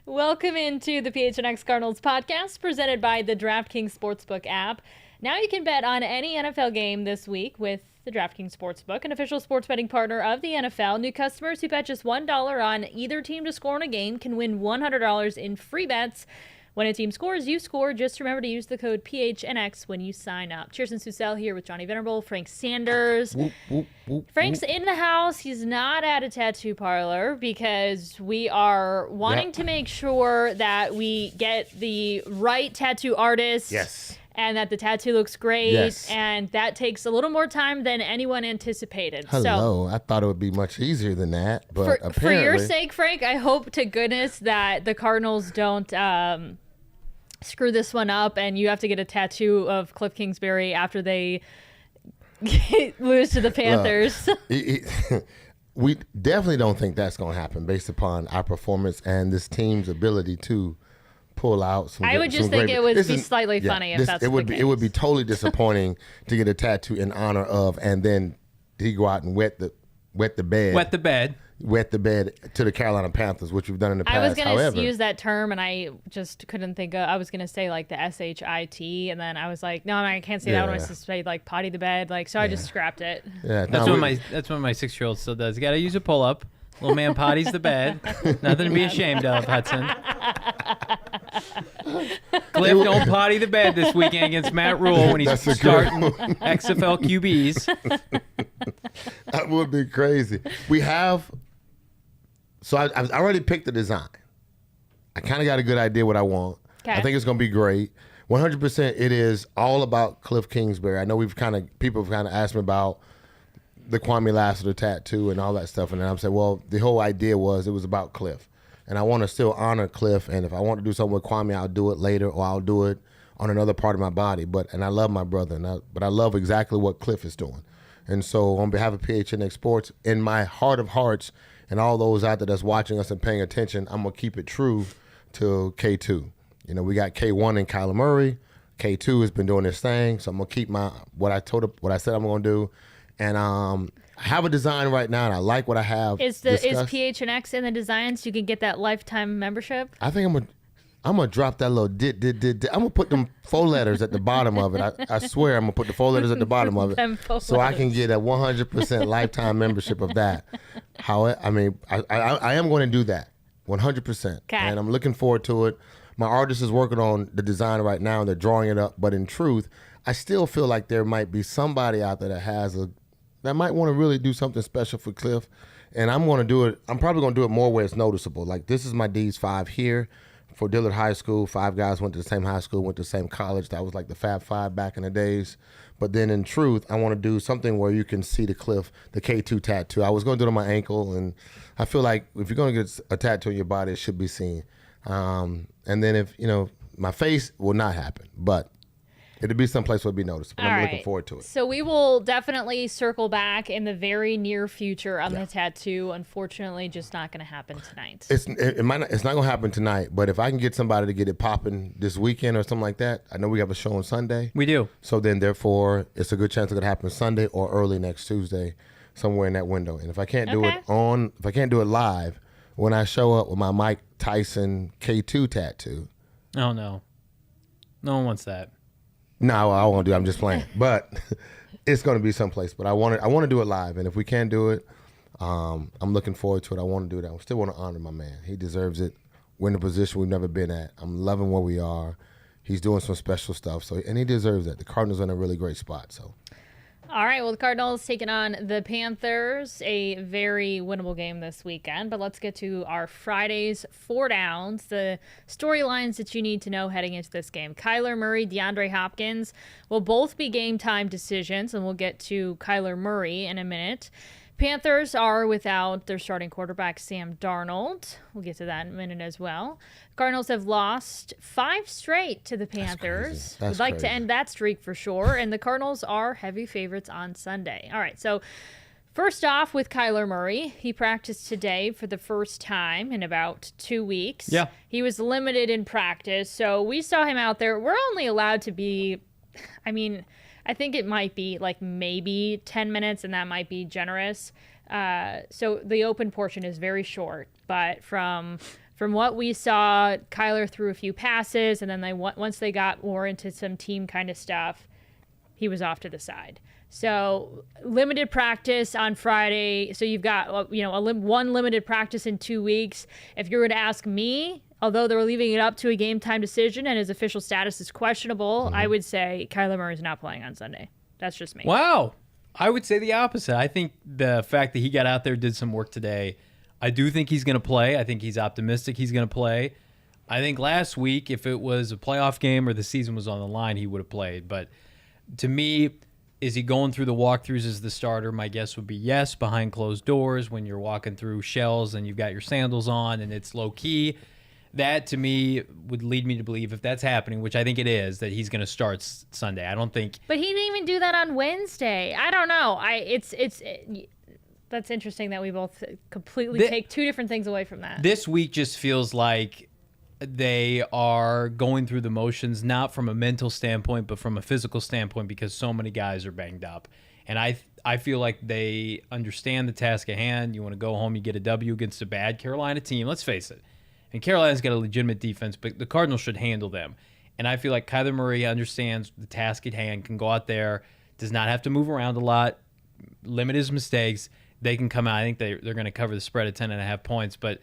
Welcome into the PHNX Cardinals podcast presented by the DraftKings Sportsbook app. Now you can bet on any NFL game this week with the DraftKings Sportsbook, an official sports betting partner of the NFL. New customers who bet just $1 on either team to score in a game can win $100 in free bets. When a team scores, you score. Just remember to use the code PHNX when you sign up. Chierstin here with Johnny Venerable, Frank Sanders. Frank's in the house. He's not at a tattoo parlor because we are wanting to make sure that we get the right tattoo artist. Yes. And that the tattoo looks great. Yes. And that takes a little more time than anyone anticipated. Hello. I thought it would be much easier than that. But apparently, for your sake, Frank, I hope to goodness that the Cardinals don't screw this one up and you have to get a tattoo of Cliff Kingsbury after they lose to the Panthers. We definitely don't think that's going to happen based upon our performance and this team's ability to pull out some. I would just think it would be slightly funny if that's it would the be. case. It would be totally disappointing to get a tattoo in honor of, and then he go out and wet the bed to the Carolina Panthers, which we've done in the past. I was going to use that term, and I just couldn't think of. I was going to say like the SHIT, and then I was like, no, I can't say that. I want to say like potty the bed, like so. I just scrapped it. Yeah, that's what my 6-year-old still does. You got to use a pull up. Little man potties the bed. Nothing to be ashamed of, Hudson. Cliff don't potty the bed this weekend against Matt Rule when he's starting XFL QBs. That would be crazy. We have. So I already picked the design. I kind of got a good idea what I want. Okay. I think it's going to be great. 100% it is all about Cliff Kingsbury. I know people have kind of asked me about the Kwame Lassiter tattoo and all that stuff. And then I'm saying, well, the whole idea was it was about Cliff. And I want to still honor Cliff. And if I want to do something with Kwame, I'll do it later or I'll do it on another part of my body. And I love my brother, but I love exactly what Cliff is doing. And so on behalf of PHNX Sports, in my heart of hearts, and all those out there that's watching us and paying attention, I'm going to keep it true to K2. You know, we got K1 and Kyler Murray. K2 has been doing this thing, so I'm going to keep what I said I'm going to do. And I have a design right now, and I like what I have. Is PHNX in the designs? So you can get that lifetime membership? I think I'm gonna drop that little I'm gonna put them 4 letters at the bottom of it. I swear I'm gonna put the 4 letters at the bottom of it, so I can get a 100% lifetime membership of that. I am going to do that 100%, and I'm looking forward to it. My artist is working on the design right now, and they're drawing it up. But in truth, I still feel like there might be somebody out there that might want to really do something special for Cliff, and I'm going to do it. I'm probably going to do it more where it's noticeable. Like this is my D's 5 here. For Dillard High School, 5 guys went to the same high school, went to the same college. That was like the Fab Five back in the days. But then in truth, I want to do something where you can see the Cliff, the K2 tattoo. I was going to do it on my ankle, and I feel like if you're going to get a tattoo on your body, it should be seen. And then my face will not happen, but it'll be someplace where it'll be noticeable. I'm looking forward to it. So we will definitely circle back in the very near future on the tattoo. Unfortunately, just not going to happen tonight. It's not going to happen tonight, but if I can get somebody to get it popping this weekend or something like that, I know we have a show on Sunday. We do. So then, therefore, it's a good chance it could happen Sunday or early next Tuesday, somewhere in that window. And if I can't do it live, when I show up with my Mike Tyson K2 tattoo. Oh no, no one wants that. No, I won't do it. I'm just playing. But it's going to be someplace. But I want to do it live. And if we can do it, I'm looking forward to it. I want to do that. I still want to honor my man. He deserves it. We're in a position we've never been at. I'm loving where we are. He's doing some special stuff. And he deserves that. The Cardinals are in a really great spot. So. All right, well, the Cardinals taking on the Panthers, a very winnable game this weekend. But let's get to our Friday's 4 downs, the storylines that you need to know heading into this game. Kyler Murray, DeAndre Hopkins will both be game time decisions, and we'll get to Kyler Murray in a minute. Panthers are without their starting quarterback, Sam Darnold. We'll get to that in a minute as well. Cardinals have lost 5 straight to the Panthers. We'd like to end that streak for sure. And the Cardinals are heavy favorites on Sunday. All right, so first off with Kyler Murray, he practiced today for the first time in about 2 weeks. Yeah. He was limited in practice, so we saw him out there. We're only allowed to be, I think it might be like maybe 10 minutes, and that might be generous. So the open portion is very short, but from from what we saw, Kyler threw a few passes, and then once they got more into some team kind of stuff, he was off to the side. So limited practice on Friday. So you've got one limited practice in 2 weeks. If you were to ask me, although they're leaving it up to a game time decision and his official status is questionable, I would say Kyler Murray is not playing on Sunday. That's just me. Wow. I would say the opposite. I think the fact that he got out there, did some work today, I do think he's going to play. I think he's optimistic he's going to play. I think last week, if it was a playoff game or the season was on the line, he would have played. But to me, is he going through the walkthroughs as the starter? My guess would be yes, behind closed doors when you're walking through shells and you've got your sandals on and it's low key. That to me would lead me to believe, if that's happening, which I think it is, that he's going to start Sunday. I don't think. But he didn't even do that on Wednesday. I don't know. That's interesting that we both completely take two different things away from that. This week just feels like they are going through the motions, not from a mental standpoint, but from a physical standpoint, because so many guys are banged up. And I feel like they understand the task at hand. You want to go home, you get a W against a bad Carolina team. Let's face it. And Carolina's got a legitimate defense, but the Cardinals should handle them. And I feel like Kyler Murray understands the task at hand, can go out there, does not have to move around a lot, limit his mistakes. They can come out. I think they're going to cover the spread of 10.5 points. But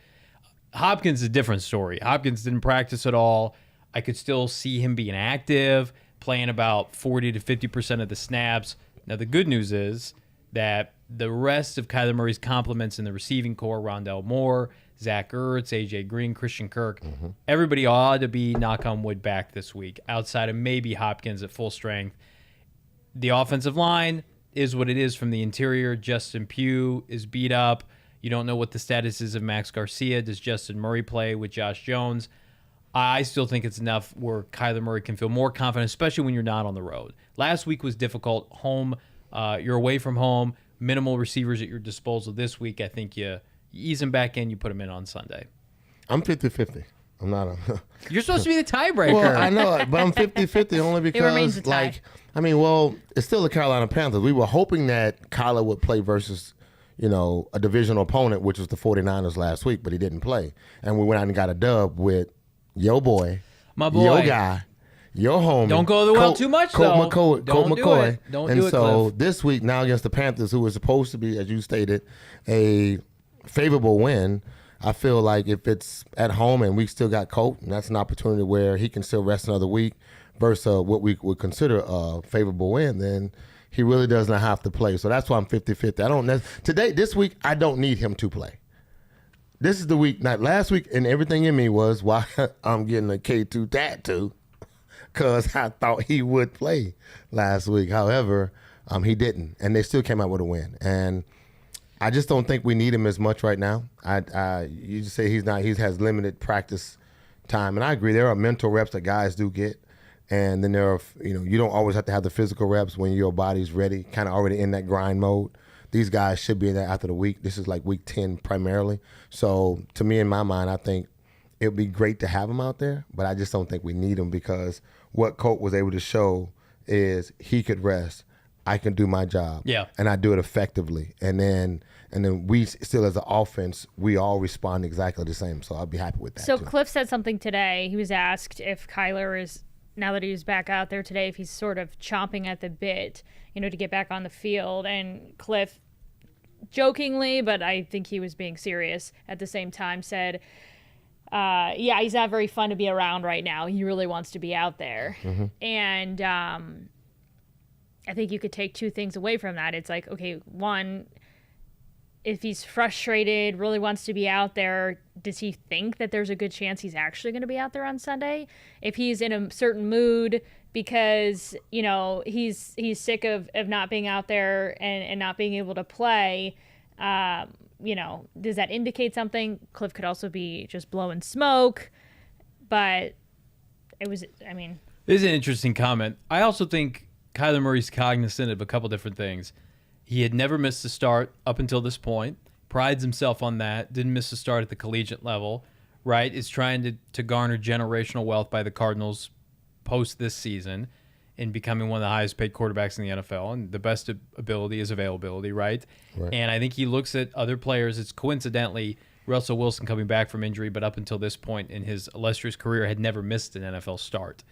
Hopkins is a different story. Hopkins didn't practice at all. I could still see him being active, playing about 40 to 50% of the snaps. Now, the good news is that the rest of Kyler Murray's compliments in the receiving core, Rondell Moore, Zach Ertz, A.J. Green, Christian Kirk, everybody ought to be, knock on wood, back this week, outside of maybe Hopkins at full strength. The offensive line is what it is from the interior. Justin Pugh is beat up. You don't know what the status is of Max Garcia. Does Justin Murray play with Josh Jones? I still think it's enough where Kyler Murray can feel more confident, especially when you're not on the road. Last week was difficult. Home, you're away from home, minimal receivers at your disposal. This week, I think you ease him back in, you put him in on Sunday. I'm 50-50. I'm not a... You're supposed to be the tiebreaker. Well, I know, but I'm 50-50 only because, a tie. it's still the Carolina Panthers. We were hoping that Kyler would play versus, a divisional opponent, which was the 49ers last week, but he didn't play. And we went out and got a dub with your boy, my boy, your guy, your homie. Don't go the well too much, though. Colt McCoy. Don't and do it, so Cliff. this week, now against the Panthers, who was supposed to be, as you stated, a favorable win, I feel like if it's at home and we still got Colt, and that's an opportunity where he can still rest another week versus what we would consider a favorable win, then he really does not have to play. So that's why I'm 50-50. This week, I don't need him to play. This is the week, not last week, and everything in me was why I'm getting a K2 tattoo, because I thought he would play last week. However, he didn't, and they still came out with a win. And I just don't think we need him as much right now. You just say he has limited practice time, and I agree. There are mental reps that guys do get, and then there are, you don't always have to have the physical reps when your body's ready, kind of already in that grind mode. These guys should be in there after the week. This is like week 10 primarily. So to me, in my mind, I think it would be great to have him out there, but I just don't think we need him because what Colt was able to show is he could rest. I can do my job. Yeah. And I do it effectively. And then we still, as an offense, we all respond exactly the same. So I'll be happy with that. So too. Cliff said something today. He was asked if Kyler is, now that he's back out there today, if he's sort of chomping at the bit, to get back on the field. And Cliff, jokingly, but I think he was being serious at the same time, said, he's not very fun to be around right now. He really wants to be out there. Mm-hmm. And I think you could take two things away from that. It's like, okay, one, if he's frustrated, really wants to be out there, does he think that there's a good chance he's actually going to be out there on Sunday? If he's in a certain mood because, he's sick of not being out there and not being able to play, does that indicate something? Cliff could also be just blowing smoke, but this is an interesting comment. I also think Kyler Murray's cognizant of a couple different things. He had never missed a start up until this point. Prides himself on that. Didn't miss a start at the collegiate level, right? Is trying to garner generational wealth by the Cardinals post this season in becoming one of the highest paid quarterbacks in the NFL. And the best ability is availability, right? And I think he looks at other players. It's coincidentally Russell Wilson coming back from injury, but up until this point in his illustrious career had never missed an NFL start.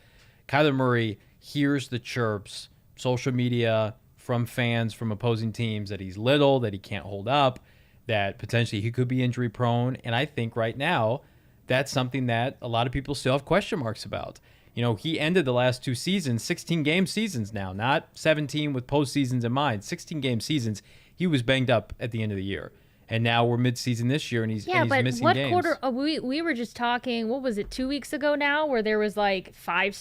Kyler Murray hears the chirps, social media, from fans, from opposing teams that he's little, that he can't hold up, that potentially he could be injury prone. And I think right now that's something that a lot of people still have question marks about. You know, he ended the last 2 seasons, 16-game seasons now, not 17 with postseasons in mind, 16-game seasons. He was banged up at the end of the year. And now we're mid-season this year, and he's missing games. What quarter? We were just talking. What was it? 2 weeks ago now, where there was like 5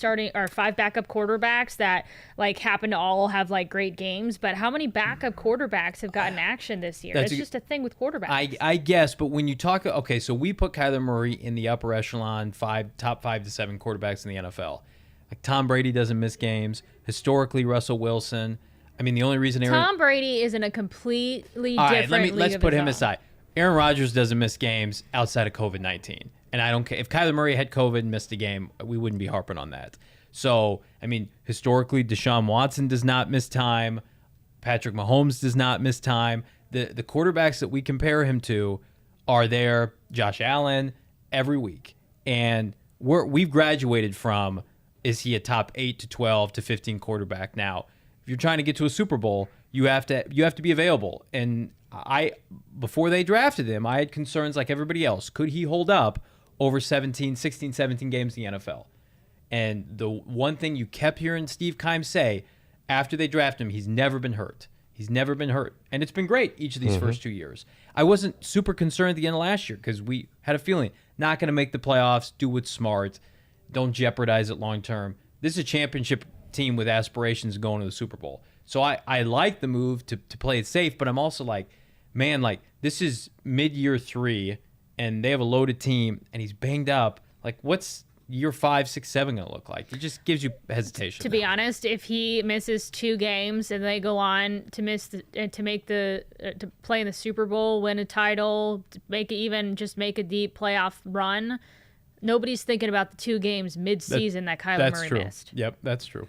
backup quarterbacks that like happened to all have like great games. But how many backup quarterbacks have gotten action this year? It's just a thing with quarterbacks. I guess, but when you talk, okay, so we put Kyler Murray in the upper echelon, top 5 to 7 quarterbacks in the NFL. Like Tom Brady doesn't miss games. Historically, Russell Wilson. I mean, the only reason Tom Brady is in a completely different league. Let's put him aside. Aaron Rodgers doesn't miss games outside of COVID-19. And I don't care. If Kyler Murray had COVID and missed a game, we wouldn't be harping on that. So, I mean, historically, Deshaun Watson does not miss time. Patrick Mahomes does not miss time. The quarterbacks that we compare him to are there, Josh Allen, every week. And we've graduated from, is he a top 8 to 12 to 15 quarterback now? If you're trying to get to a Super Bowl, you have to be available. And before they drafted him, I had concerns like everybody else. Could he hold up over 16, 17 games in the NFL? And the one thing you kept hearing Steve Keim say after they drafted him, he's never been hurt. He's never been hurt. And it's been great each of these first 2 years. I wasn't super concerned at the end of last year because we had a feeling not going to make the playoffs, do what's smart, don't jeopardize it long term. This is a championship team with aspirations of going to the Super Bowl. So I like the move to play it safe, but I'm also like, man, like this is mid-year 3 and they have a loaded team and he's banged up. Like what's year 5, 6, 7 going to look like? It just gives you hesitation. To be honest, if he misses 2 games and they go on to to play in the Super Bowl, win a title, make a deep playoff run, nobody's thinking about the 2 games mid-season that Kyler Murray missed. Yep, that's true.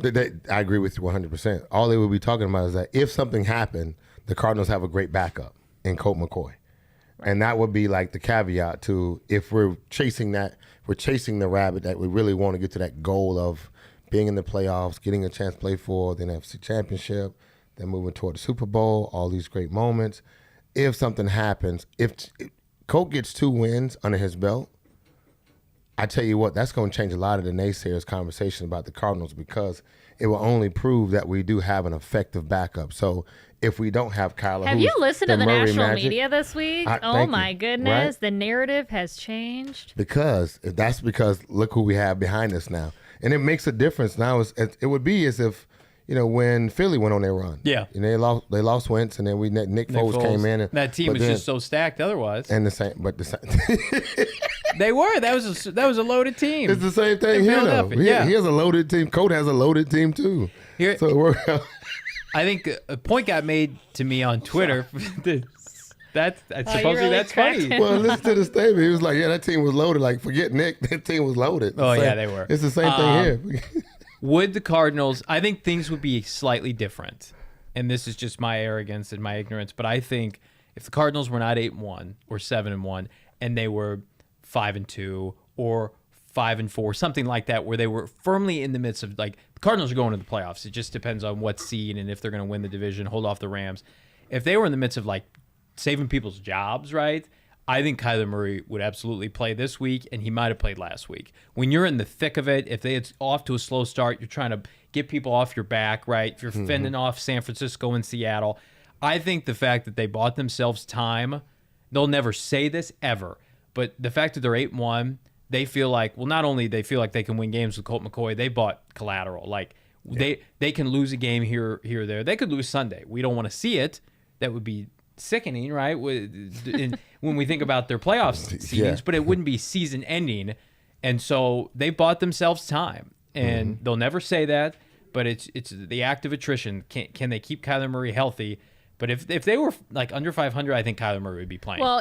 I agree with you 100%. All they would be talking about is that if something happened, the Cardinals have a great backup in Colt McCoy. Right. And that would be like the caveat to if we're chasing the rabbit that we really want to get to that goal of being in the playoffs, getting a chance to play for the NFC Championship, then moving toward the Super Bowl, all these great moments. If something happens, if Colt gets 2 wins under his belt, I tell you what, that's going to change a lot of the naysayers' conversation about the Cardinals because it will only prove that we do have an effective backup. So if we don't have Kyler, have you listened to the national media this week? Oh my goodness, right? The narrative has changed. Because look who we have behind us now, and it makes a difference now. It would be as if when Philly went on their run. Yeah, and they lost Wentz, and then Nick Foles came in. And that team was just so stacked otherwise. And the same. They were. That was a loaded team. It's the same thing here, though. He has a loaded team. Colt has a loaded team too. So it worked out. I think a point got made to me on Twitter. That's funny. Well, listen to the statement. He was like, "Yeah, that team was loaded. Like, forget Nick. That team was loaded." Yeah, they were. It's the same thing here. Would the Cardinals? I think things would be slightly different, and this is just my arrogance and my ignorance. But I think if the Cardinals were not 8-1 or 7-1, and they were 5-2 or 5-4, something like that, where they were firmly in the midst of like the Cardinals are going to the playoffs. It just depends on what seed and if they're going to win the division, hold off the Rams. If they were in the midst of like saving people's jobs, right? I think Kyler Murray would absolutely play this week, and he might have played last week. When you're in the thick of it, if it's off to a slow start, you're trying to get people off your back, right? If you're fending off San Francisco and Seattle, I think the fact that they bought themselves time, they'll never say this ever, but the fact that they're 8-1, they feel like, well, not only they feel like they can win games with Colt McCoy, they bought collateral. Like they can lose a game here or there. They could lose Sunday. We don't want to see it. That would be sickening, right? When we think about their playoff seedings, but it wouldn't be season ending. And so they bought themselves time, and they'll never say that, but it's the act of attrition. Can they keep Kyler Murray healthy? But if they were like under 500, I think Kyler Murray would be playing. Well,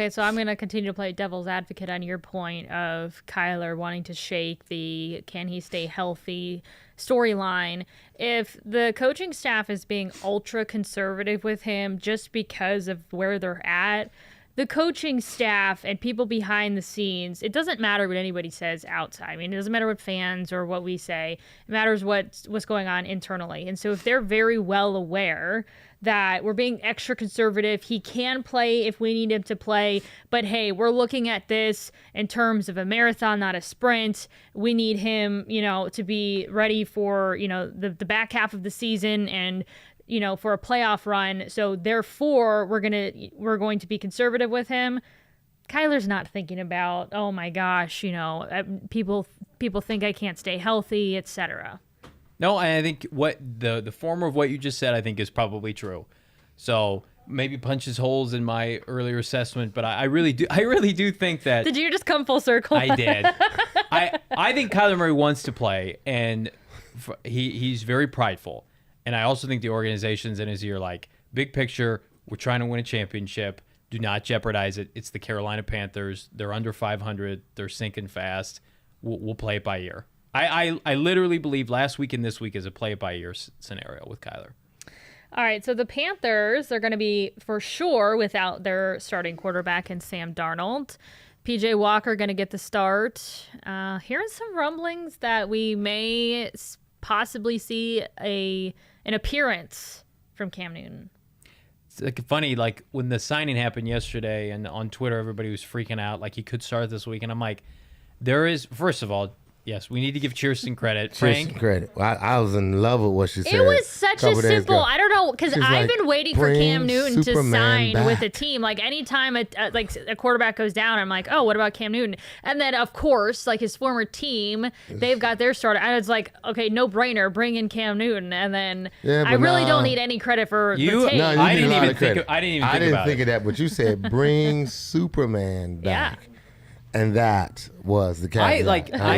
so I'm going to continue to play devil's advocate on your point of Kyler wanting to shake the can he stay healthy storyline. If the coaching staff is being ultra conservative with him just because of where they're at, the coaching staff and people behind the scenes, it doesn't matter what anybody says outside. I mean, it doesn't matter what fans or what we say. It matters what's going on internally. And so if they're very well aware that we're being extra conservative, he can play if we need him to play, but hey, we're looking at this in terms of a marathon, not a sprint. We need him, to be ready for, the back half of the season and for a playoff run. So therefore, we're going to be conservative with him. Kyler's not thinking about, oh my gosh, people think I can't stay healthy, etc. No, I think what the former of what you just said, I think is probably true. So maybe punches holes in my earlier assessment, but I really do think that. Did you just come full circle? I did. I think Kyler Murray wants to play, and he's very prideful. And I also think the organization's in his ear, like, big picture, we're trying to win a championship. Do not jeopardize it. It's the Carolina Panthers. They're under 500. They're sinking fast. We'll play it by ear. I literally believe last week and this week is a play it by ear scenario with Kyler. All right, so the Panthers are going to be for sure without their starting quarterback and Sam Darnold. PJ Walker going to get the start. Hearing some rumblings that we may possibly see an appearance from Cam Newton. It's funny, like when the signing happened yesterday, and on Twitter everybody was freaking out, like he could start this week, and I'm like, there is, first of all, yes, we need to give Chierstin credit. Frank? Credit. I was in love with what she said. It was such a simple, I don't know, because I've been waiting for Cam Newton to sign with a team. Like anytime a quarterback goes down, I'm like, oh, what about Cam Newton? And then, of course, like his former team, they've got their starter. I was like, okay, no brainer, bring in Cam Newton. And then I really don't need any credit for the team. No, I didn't even think of that, but you said bring Superman back. Yeah. And that was the cat. I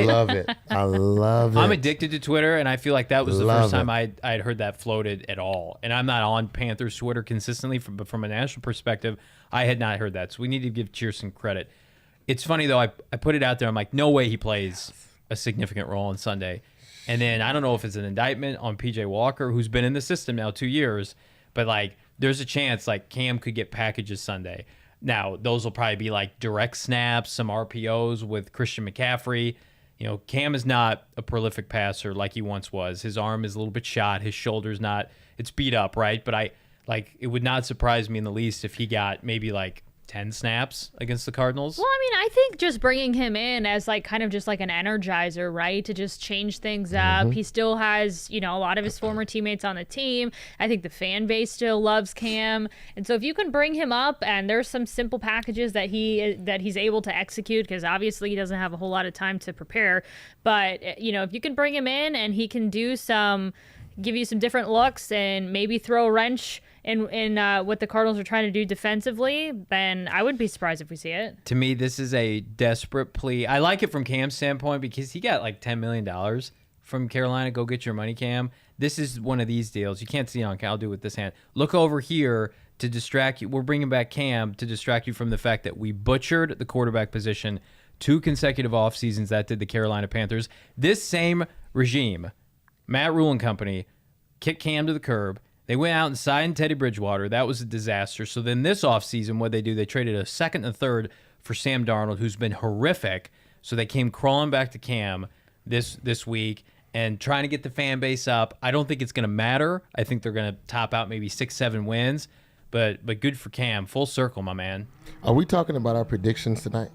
love it. I love it. I'm addicted to Twitter, and I feel like that was the first time I'd heard that floated at all. And I'm not on Panthers Twitter consistently, but from a national perspective, I had not heard that. So we need to give Chierstin credit. It's funny, though. I put it out there. I'm like, no way he plays a significant role on Sunday. And then I don't know if it's an indictment on PJ Walker, who's been in the system now 2 years, but like there's a chance like Cam could get packages Sunday. Now, those will probably be like direct snaps, some RPOs with Christian McCaffrey. Cam is not a prolific passer like he once was. His arm is a little bit shot. His shoulder's not, it's beat up, right? But it would not surprise me in the least if he got maybe like 10 snaps against the Cardinals. Well, I mean, I think just bringing him in as like kind of just like an energizer, right? To just change things up. He still has, a lot of his former teammates on the team. I think the fan base still loves Cam. And so if you can bring him up and there's some simple packages that he's able to execute, because obviously he doesn't have a whole lot of time to prepare. But, if you can bring him in and he can give you some different looks and maybe throw a wrench in what the Cardinals are trying to do defensively, then I wouldn't be surprised if we see it. To me, this is a desperate plea. I like it from Cam's standpoint because he got like $10 million from Carolina. Go get your money, Cam. This is one of these deals. You can't see it on Cam. I'll do it with this hand. Look over here to distract you. We're bringing back Cam to distract you from the fact that we butchered the quarterback position 2 consecutive off seasons. That did the Carolina Panthers. This same regime, Matt Rule and company, kicked Cam to the curb. They went out and signed Teddy Bridgewater. That was a disaster. So then this offseason, what they do, they traded a second and a third for Sam Darnold, who's been horrific. So they came crawling back to Cam this week and trying to get the fan base up. I don't think it's going to matter. I think they're going to top out maybe 6-7 wins. But good for Cam. Full circle, my man. Are we talking about our predictions tonight?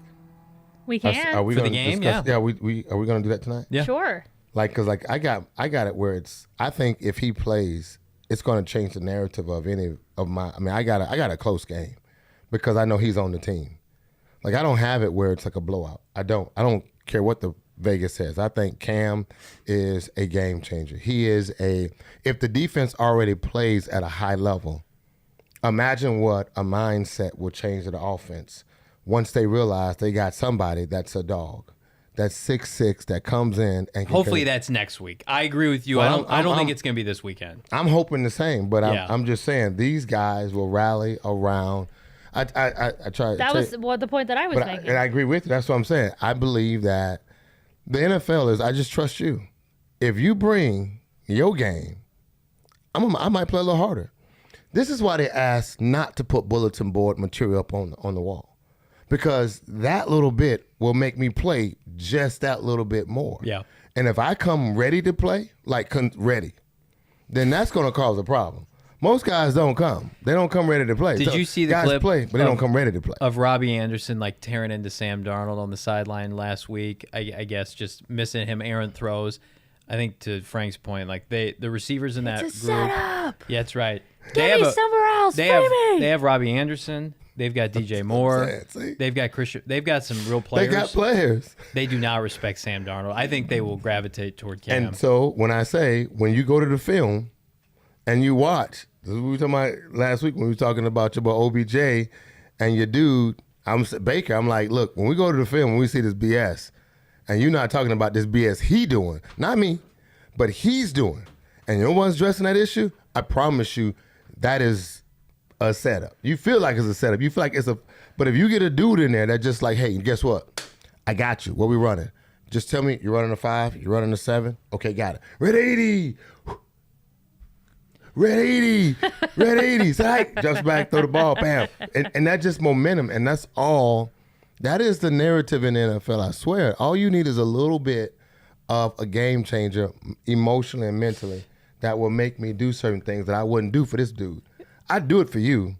We can. Are we for the game? Discuss, yeah. Are we going to do that tonight? Yeah. Sure. Because I got it where it's. I think if he plays, it's going to change the narrative of any of my. I mean, I got a close game because I know he's on the team. Like I don't have it where it's like a blowout. I don't care what the Vegas says. I think Cam is a game changer. He is if the defense already plays at a high level, imagine what a mindset will change to the offense once they realize they got somebody that's a dog. That's 6'6", that comes in and hopefully that's next week. I agree with you. Well, I don't think it's going to be this weekend. I'm hoping the same, but I'm just saying these guys will rally around. I try. That was the point that I was making. And I agree with you. That's what I'm saying. I believe that the NFL is. I just trust you. If you bring your game, I might play a little harder. This is why they ask not to put bulletin board material up on the wall, because that little bit will make me play just that little bit more. Yeah. And if I come ready to play, ready, then that's going to cause a problem. Most guys don't come. They don't come ready to play. Did you see the guys clip play, but they don't come ready to play. Of Robbie Anderson like tearing into Sam Darnold on the sideline last week? I guess just missing him errant throws. I think to Frank's point, like the receivers in that group. Setup. Yeah, that's right. Get me somewhere else. They have Robbie Anderson. They've got DJ Moore. They've got Christian. They've got some real players. They got players. They do not respect Sam Darnold. I think they will gravitate toward Cam. And so when I say, when you go to the film and you watch, this is what we were talking about last week when we were talking about your boy OBJ and your dude, Baker. I'm like, look, when we go to the film, when we see this BS, and you're not talking about this BS he doing, not me, but he's doing, and you're the one's addressing that issue, I promise you that is a setup. You feel like it's a setup. You feel like it's a, but if you get a dude in there that just like, hey, guess what? I got you. What we running? Just tell me you're running a 5, you're running a 7. Okay, got it. Red 80. Red 80. Red 80. Psych. Jumps back, throw the ball, bam. And that's just momentum. And that's all. That is the narrative in the NFL, I swear. All you need is a little bit of a game changer emotionally and mentally that will make me do certain things that I wouldn't do for this dude. I'd do it for you,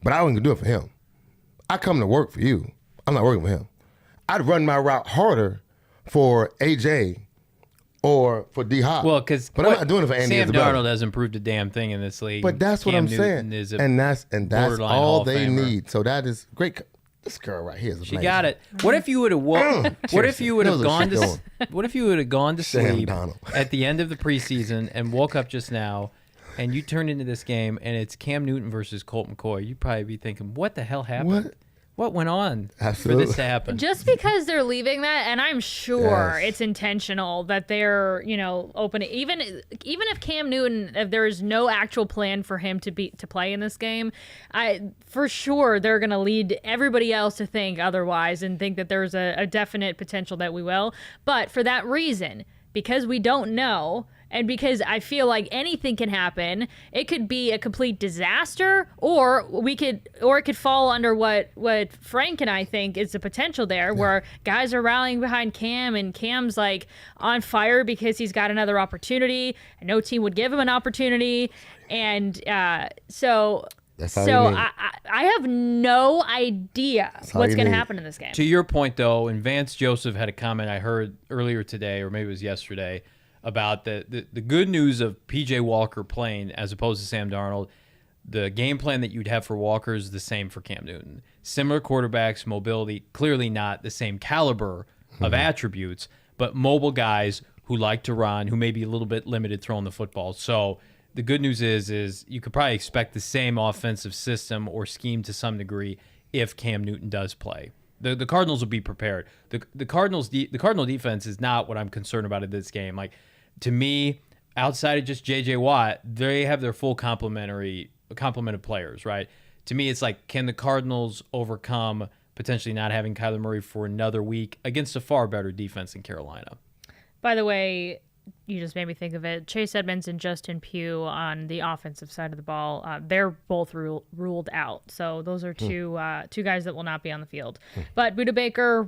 but I wouldn't do it for him. I come to work for you. I'm not working for him. I'd run my route harder for AJ or for D-Hop. Well, because I'm not doing it for Andy Sam Isabella. Darnold hasn't proved a damn thing in this league. But that's what Cam I'm Newton saying. is a And that's borderline all Hall of they Famer. need. So that is great. This girl right here is amazing. She got it. What if you would have What if you would have gone to What if you would have gone to Sam sleep Darnold. at the end of the preseason and woke up just now, and you turned into this game and it's Cam Newton versus Colt McCoy? You'd probably be thinking, "What the hell happened? What went on Absolutely. for this to happen?" Just because they're leaving that, and I'm sure Yes. it's intentional that they're, opening. Even if Cam Newton, if there is no actual plan for him to play in this game, for sure they're going to lead everybody else to think otherwise and think that there's a definite potential that we will. But for that reason, because we don't know, and because I feel like anything can happen, it could be a complete disaster, or it could fall under what Frank and I think is the potential there, where guys are rallying behind Cam, and Cam's like on fire because he's got another opportunity, and no team would give him an opportunity, and so. That's all So you need. I have no idea all what's you going to need. happen in this game. To your point, though, and Vance Joseph had a comment I heard earlier today, or maybe it was yesterday, about the good news of P.J. Walker playing as opposed to Sam Darnold. The game plan that you'd have for Walker is the same for Cam Newton. Similar quarterbacks, mobility, clearly not the same caliber of attributes, but mobile guys who like to run, who may be a little bit limited throwing the football. So the good news is you could probably expect the same offensive system or scheme to some degree if Cam Newton does play. The Cardinals will be prepared. The Cardinal defense is not what I'm concerned about in this game. Like, to me, outside of just J.J. Watt, they have their full complement of players, right? To me, it's like, can the Cardinals overcome potentially not having Kyler Murray for another week against a far better defense in Carolina? By the way, you just made me think of it. Chase Edmonds and Justin Pugh on the offensive side of the ball, they're both ruled out. So those are two guys that will not be on the field. But Budda Baker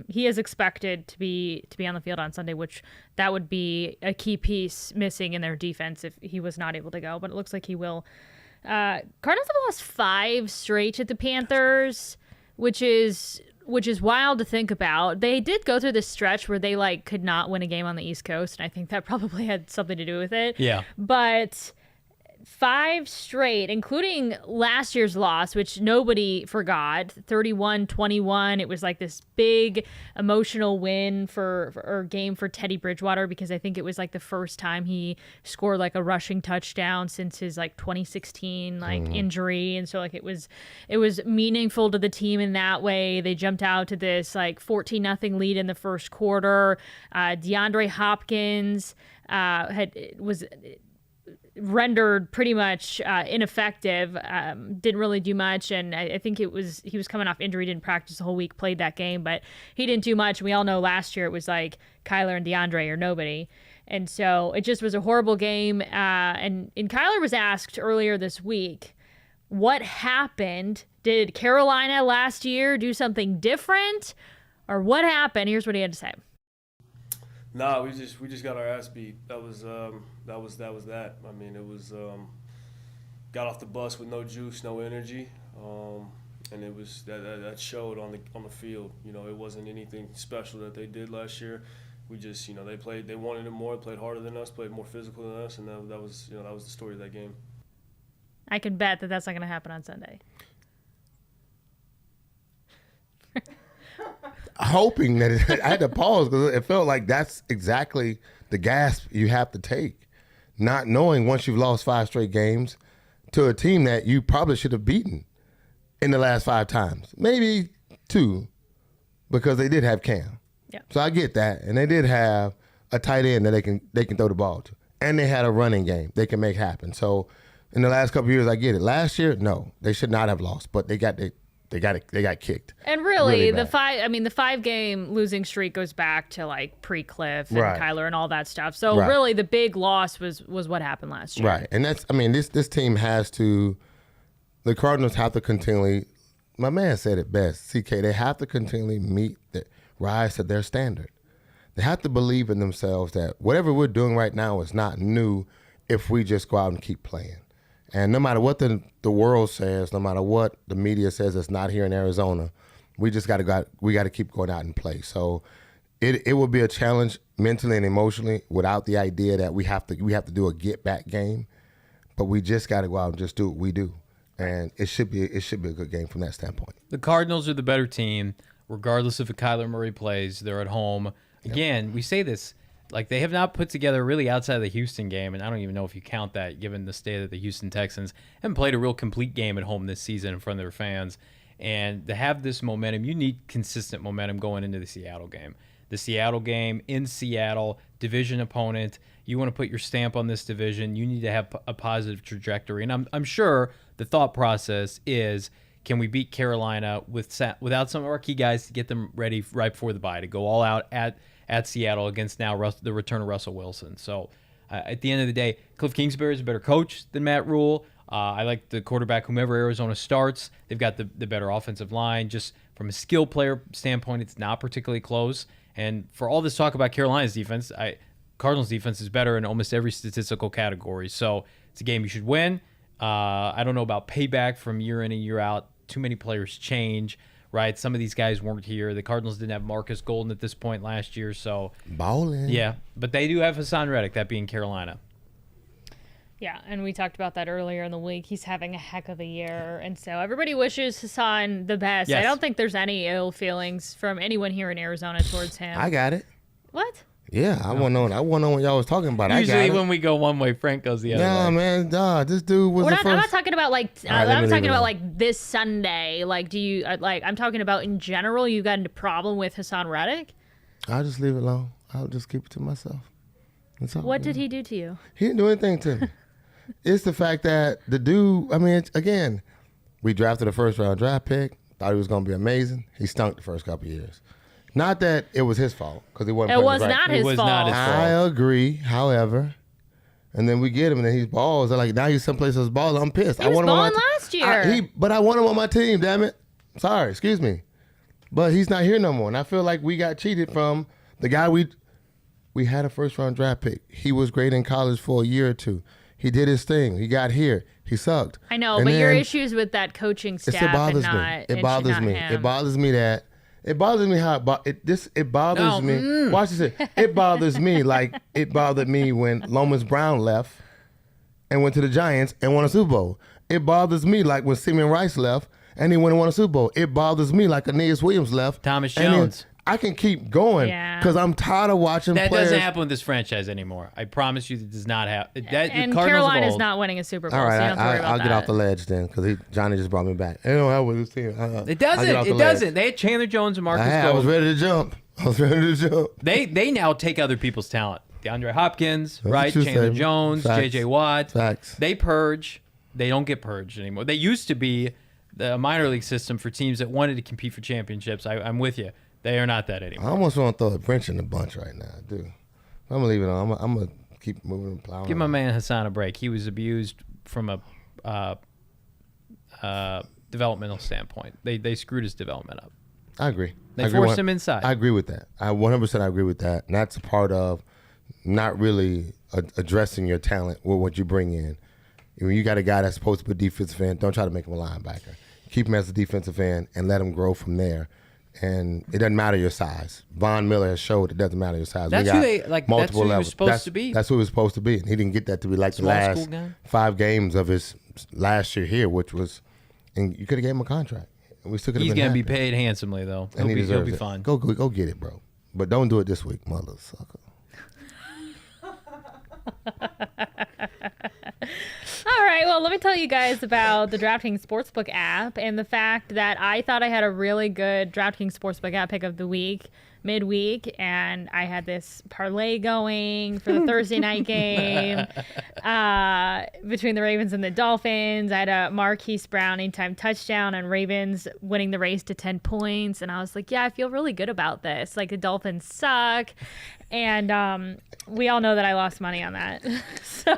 he is expected to be on the field on Sunday, which that would be a key piece missing in their defense if he was not able to go. But it looks like he will. Cardinals have lost 5 straight at the Panthers, which is wild to think about. They did go through this stretch where they could not win a game on the East Coast, and I think that probably had something to do with it. Yeah. But 5 straight, including last year's loss, which nobody forgot, 31-21. It was like this big emotional win or game for Teddy Bridgewater, because I think it was like the first time he scored like a rushing touchdown since his 2016 injury, and so it was meaningful to the team in that way. They jumped out to this 14-0 lead in the first quarter. DeAndre Hopkins was rendered pretty much ineffective, didn't really do much, and I think he was coming off injury, didn't practice the whole week, played that game, but he didn't do much. We all know last year it was Kyler and DeAndre or nobody. And so it just was a horrible game. And Kyler was asked earlier this week, what happened? Did Carolina last year do something different? Or what happened? Here's what he had to say. Nah, we just got our ass beat. That was that. I mean, it was got off the bus with no juice, no energy, and it was that showed on the field. You know, it wasn't anything special that they did last year. We just, you know, they wanted it more, played harder than us, played more physical than us, and that was the story of that game. I can bet that that's not going to happen on Sunday. Hoping that I had to pause because it felt like that's exactly the gasp you have to take. Not knowing once you've lost 5 straight games to a team that you probably should have beaten in the last 5 times. Maybe 2 because they did have Cam. Yeah. So I get that. And they did have a tight end that they can throw the ball to. And they had a running game they can make happen. So in the last couple of years, I get it. Last year, no, they should not have lost, but they got kicked. And really bad. the 5-game losing streak goes back to like pre-Cliff and Right. Kyler and all that stuff. So Right. really the big loss was what happened last year. Right. And this team has to, the Cardinals have to continually, my man said it best, CK, they have to continually rise to their standard. They have to believe in themselves that whatever we're doing right now is not new if we just go out and keep playing. And no matter what the world says, no matter what the media says it's not here in Arizona, we just got to keep going out and play. So it will be a challenge mentally and emotionally without the idea that we have to do a get back game, but we just got to go out and just do what we do. And it should be a good game from that standpoint. The Cardinals are the better team, regardless if a Kyler Murray plays. They're at home. Again, we say this, like they have not put together really outside of the Houston game, and I don't even know if you count that given the state of the Houston Texans. Haven't played a real complete game at home this season in front of their fans. And to have this momentum, you need consistent momentum going into the Seattle game. The Seattle game in Seattle, division opponent. You want to put your stamp on this division. You need to have a positive trajectory. And I'm sure the thought process is, can we beat Carolina without some of our key guys to get them ready right before the bye to go all out at Seattle against now the return of Russell Wilson. So at the end of the day, Cliff Kingsbury is a better coach than Matt Rule. I like the quarterback, whomever Arizona starts. They've got the better offensive line. Just from a skill player standpoint, it's not particularly close. And for all this talk about Carolina's defense, Cardinals' defense is better in almost every statistical category. So it's a game you should win. I don't know about payback from year in and year out. Too many players change. Right, some of these guys weren't here. The Cardinals didn't have Marcus Golden at this point last year, so balling. Yeah, but they do have Hassan Reddick, that being Carolina. Yeah, and we talked about that earlier in the week. He's having a heck of a year, and so everybody wishes Hassan the best. Yes. I don't think there's any ill feelings from anyone here in Arizona towards him. I got it. What? Yeah, I want to know what y'all was talking about. Usually I got when we go one way, Frank goes the other way. Nah, man, this dude was I'm not talking about like right, let I'm me talking leave it about alone. like this Sunday. Like, do you like? I'm talking about in general. You got a problem with Hassan Reddick? I'll just leave it alone. I'll just keep it to myself. That's all. What did he do to you? He didn't do anything to me. It's the fact that the dude, again, we drafted a first-round draft pick, thought he was going to be amazing. He stunk the first couple of years. Not that it was his fault, because he wasn't It playing was right. not his fault. I agree, however. And then we get him, and then he's balls. They're like, now he's someplace else balling. I'm pissed. He was want him on balling my last year. but I want him on my team, damn it. Sorry, excuse me. But he's not here no more. And I feel like we got cheated from the guy we had a first-round draft pick. He was great in college for a year or two. He did his thing. He got here. He sucked. I know, And but your then issues with that coaching staff it bothers and not me. It bothers not me. him. It bothers me that. It bothers me how it bothers me. Watch this. It bothers me like it bothered me when Lomas Brown left and went to the Giants and won a Super Bowl. It bothers me like when Simeon Rice left and he went and won a Super Bowl. It bothers me like Aeneas Williams left. Thomas and then Jones. I can keep going Yeah. because I'm tired of watching That players. doesn't happen with this franchise anymore. I promise you that does not happen. And Carolina's not winning a Super Bowl, All right, so you don't have to worry about I'll that. get off the ledge then because Johnny just brought me back. It don't help with this team. It doesn't. It doesn't. They had Chandler Jones and Marcus I was Golden. ready to jump. They now take other people's talent. DeAndre Hopkins, That's right? what you Chandler say. Jones, Facts. J.J. Watt. Facts. They purge. They don't get purged anymore. They used to be the minor league system for teams that wanted to compete for championships. I'm with you. They are not that I anymore. almost want to throw a wrench in the bunch right now, dude. I'm gonna leave it on. I'm gonna keep moving and plowing. Give my man Hassan a break. He was abused from a developmental standpoint. They screwed his development up. I agree. They forced him inside. I agree with that. I 100% agree with that. And that's a part of not really addressing your talent with what you bring in. When you got a guy that's supposed to be a defensive end, don't try to make him a linebacker. Keep him as a defensive end and let him grow from there. And it doesn't matter your size. Von Miller has showed it doesn't matter your size. That's who they like. That's who he was supposed to be. That's who he was supposed to be, and he didn't get that to be like Small the last 5 games of his last year here, which was, and you could have gave him a contract. We still could have. He's gonna be paid handsomely though. He'll be fine. Go get it, bro. But don't do it this week, mother sucker. All right, well, let me tell you guys about the DraftKings Sportsbook app and the fact that I thought I had a really good DraftKings Sportsbook app pick of the week, midweek, and I had this parlay going for the Thursday night game between the Ravens and the Dolphins. I had a Marquise Brown anytime touchdown and Ravens winning the race to 10 points, and I was like, yeah, I feel really good about this. Like, the Dolphins suck, and we all know that I lost money on that. So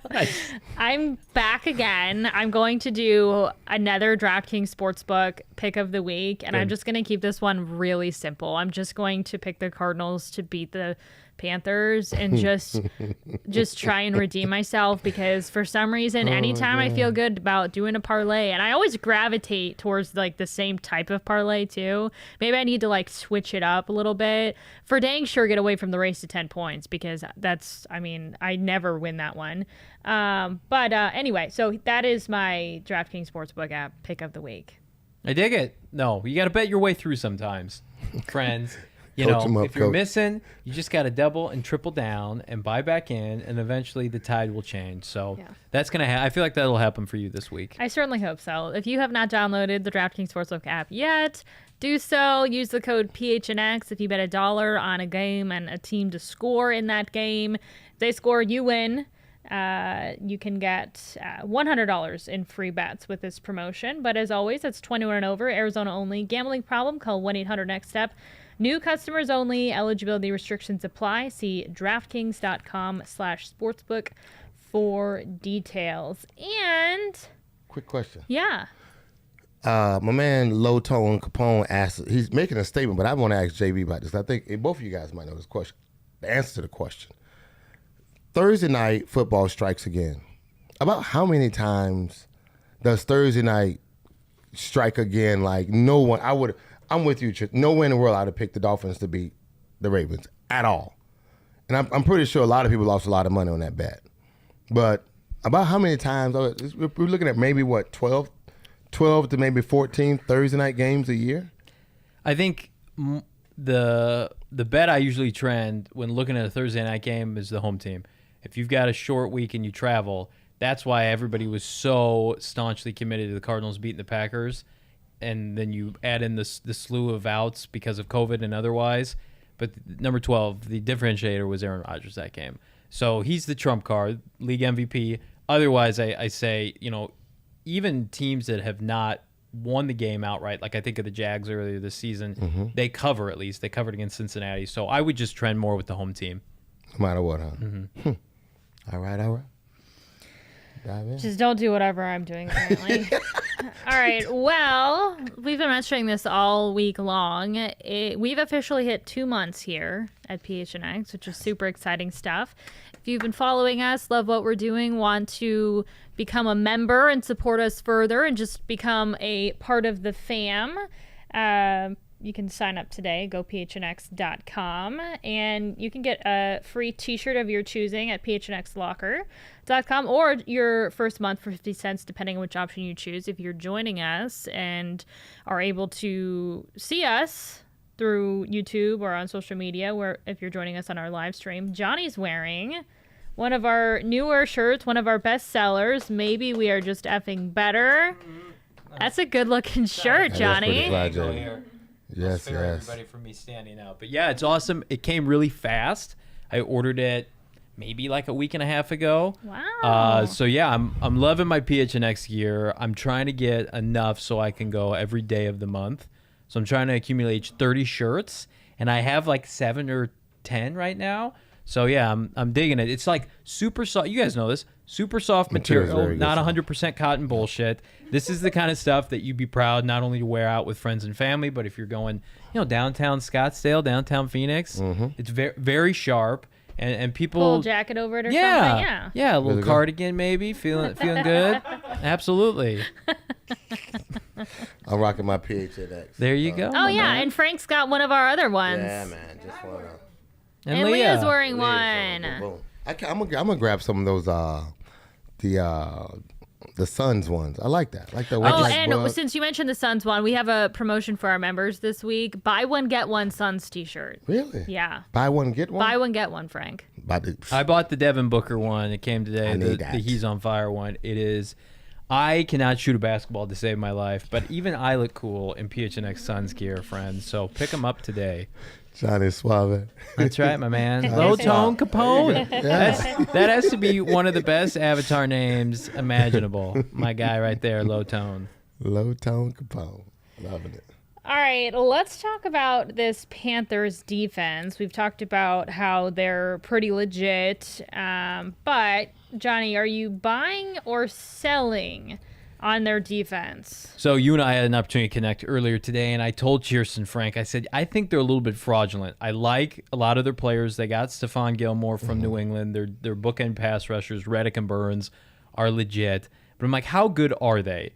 nice. I'm back again. I'm going to do another DraftKings Sportsbook pick of the week, and I'm just going to keep this one really simple. I'm just going to pick the Cardinals to beat the Panthers and just try and redeem myself, because for some reason anytime I feel good about doing a parlay, and I always gravitate towards like the same type of parlay too. Maybe I need to like switch it up a little bit. For dang sure get away from the race to 10 points, because I never win that one. But anyway, so that is my DraftKings Sportsbook app pick of the week. I dig it. No, you got to bet your way through sometimes, friends. You know, if you're missing, you just got to double and triple down and buy back in, and eventually the tide will change. So that's going to I feel like that'll happen for you this week. I certainly hope so. If you have not downloaded the DraftKings Sportsbook app yet, do so. Use the code PHNX if you bet $1 on a game and a team to score in that game. If they score, you win. You can get $100 in free bets with this promotion. But as always, it's 21 and over, Arizona only. Gambling problem? Call 1-800-NEXT-STEP. New customers only. Eligibility restrictions apply. See DraftKings.com/sportsbook for details. And quick question. Yeah. My man Low Tone Capone asked. He's making a statement, but I want to ask JB about this. I think both of you guys might know this question. The answer to the question. Thursday night football strikes again. About how many times does Thursday night strike again? Like no one. I'm with you, Chris. No way in the world I'd have picked the Dolphins to beat the Ravens at all. And I'm pretty sure a lot of people lost a lot of money on that bet. But about how many times, we're looking at maybe, 12 to maybe 14 Thursday night games a year? I think the bet I usually trend when looking at a Thursday night game is the home team. If you've got a short week and you travel, that's why everybody was so staunchly committed to the Cardinals beating the Packers. And then you add in the slew of outs because of COVID and otherwise. But number 12, the differentiator was Aaron Rodgers that game. So he's the trump card, league MVP. Otherwise, I say, even teams that have not won the game outright, like I think of the Jags earlier this season, they cover at least. They covered against Cincinnati. So I would just trend more with the home team. No matter what, huh? Mm-hmm. All right. Just don't do whatever I'm doing currently. All right. Well, we've been mentioning this all week long. We've officially hit 2 months here at PHNX, which is super exciting stuff. If you've been following us, love what we're doing, want to become a member and support us further and just become a part of the fam, you can sign up today. Go phnx.com, and you can get a free t-shirt of your choosing at phnxlocker.com, or your first month for 50 cents, depending on which option you choose. If you're joining us and are able to see us through YouTube or on social media, where if you're joining us on our live stream, Johnny's wearing one of our newer shirts, one of our best sellers. Maybe we are just effing better. That's a good looking shirt, Johnny. Yes. Everybody for me standing out. But yeah, it's awesome. It came really fast. I ordered it maybe like a week and a half ago. Wow. So yeah, I'm loving my PHNX gear. I'm trying to get enough so I can go every day of the month. So I'm trying to accumulate 30 shirts, and I have like 7 or 10 right now. So yeah, I'm digging it. It's like super soft. You guys know this. Super soft material, not 100% cotton bullshit. This is the kind of stuff that you'd be proud not only to wear out with friends and family, but if you're going, downtown Scottsdale, downtown Phoenix, it's very, very sharp. And people pull a jacket over it or something. Yeah, a little cardigan maybe, feeling good. Absolutely. I'm rocking my PHNX. There you go. Oh yeah, and Frank's got one of our other ones. Yeah, man, just wanna. And Leah's wearing one. I'm gonna grab some of those the Suns ones. I like that. Since you mentioned the Suns one, we have a promotion for our members this week. Buy one get one Suns t-shirt. Really? Yeah. Buy one get one. Buy one get one, Frank. I bought the Devin Booker one. It came today. The He's on Fire one. It is. I cannot shoot a basketball to save my life, but even I look cool in PHNX Suns gear, friends. So pick them up today. Johnny Suave. That's right, my man. Low Tone Capone. That has to be one of the best avatar names imaginable. My guy right there, Low Tone. Low Tone Capone. Loving it. All right, let's talk about this Panthers defense. We've talked about how they're pretty legit, but Johnny, are you buying or selling on their defense? So you and I had an opportunity to connect earlier today, and I told Chierstin, Frank, I said, I think they're a little bit fraudulent. I like a lot of their players. They got Stephon Gilmore from New England. Their bookend pass rushers, Reddick and Burns, are legit. But I'm like, how good are they?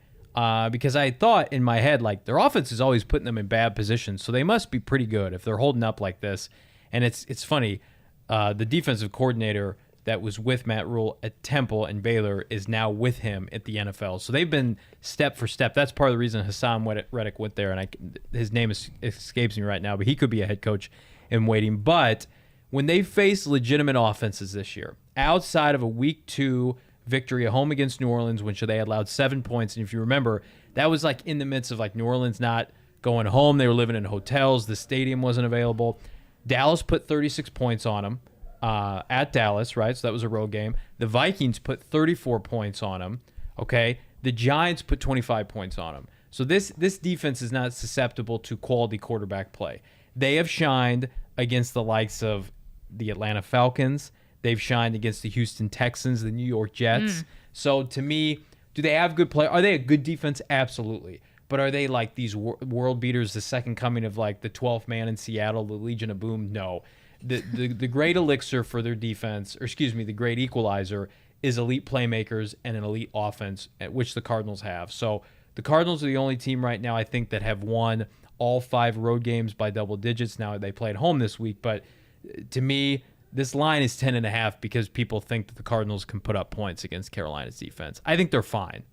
Because I thought in my head, like, their offense is always putting them in bad positions, so they must be pretty good if they're holding up like this. And it's funny, the defensive coordinator that was with Matt Rule at Temple and Baylor is now with him at the NFL. So they've been step for step. That's part of the reason Hassan Reddick went there, and his name escapes me right now, but he could be a head coach in waiting. But when they face legitimate offenses this year, outside of a Week 2 victory at home against New Orleans, when they had allowed 7 points, and if you remember, that was like in the midst of like New Orleans not going home. They were living in hotels. The stadium wasn't available. Dallas put 36 points on them. At Dallas, right? So that was a road game. The Vikings put 34 points on them. Okay, the Giants put 25 points on them. So this defense is not susceptible to quality quarterback play. They have shined against the likes of the Atlanta Falcons. They've shined against the Houston Texans, the New York Jets. So to me, do they have good play? Are they a good defense? Absolutely. But are they like these world beaters, the second coming of like the 12th man in Seattle, the Legion of Boom? No. The great elixir for their defense, the great equalizer is elite playmakers and an elite offense, which the Cardinals have. So the Cardinals are the only team right now, I think, that have won all 5 road games by double digits. Now they play at home this week, but to me, this line is 10.5 because people think that the Cardinals can put up points against Carolina's defense. I think they're fine.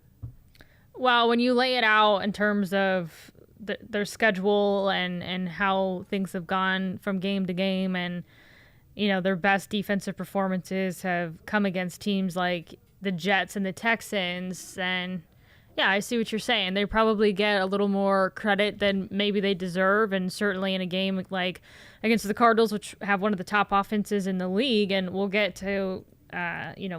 Well, when you lay it out in terms of their schedule and how things have gone from game to game, and their best defensive performances have come against teams like the Jets and the Texans, and yeah, I see what you're saying. They probably get a little more credit than maybe they deserve, and certainly in a game like against the Cardinals, which have one of the top offenses in the league, and we'll get to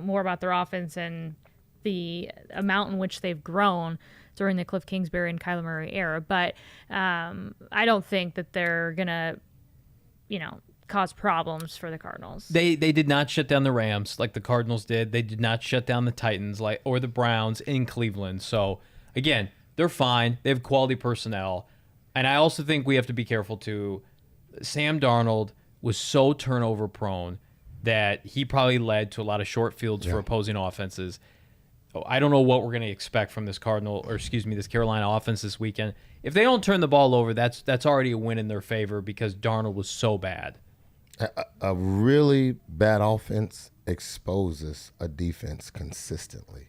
more about their offense and the amount in which they've grown during the Cliff Kingsbury and Kyler Murray era. But I don't think that they're going to, cause problems for the Cardinals. They did not shut down the Rams like the Cardinals did. They did not shut down the Titans or the Browns in Cleveland. So, again, they're fine. They have quality personnel. And I also think we have to be careful, too. Sam Darnold was so turnover prone that he probably led to a lot of short fields for opposing offenses. I don't know what we're going to expect from this this Carolina offense this weekend. If they don't turn the ball over, that's already a win in their favor because Darnold was so bad. A really bad offense exposes a defense consistently.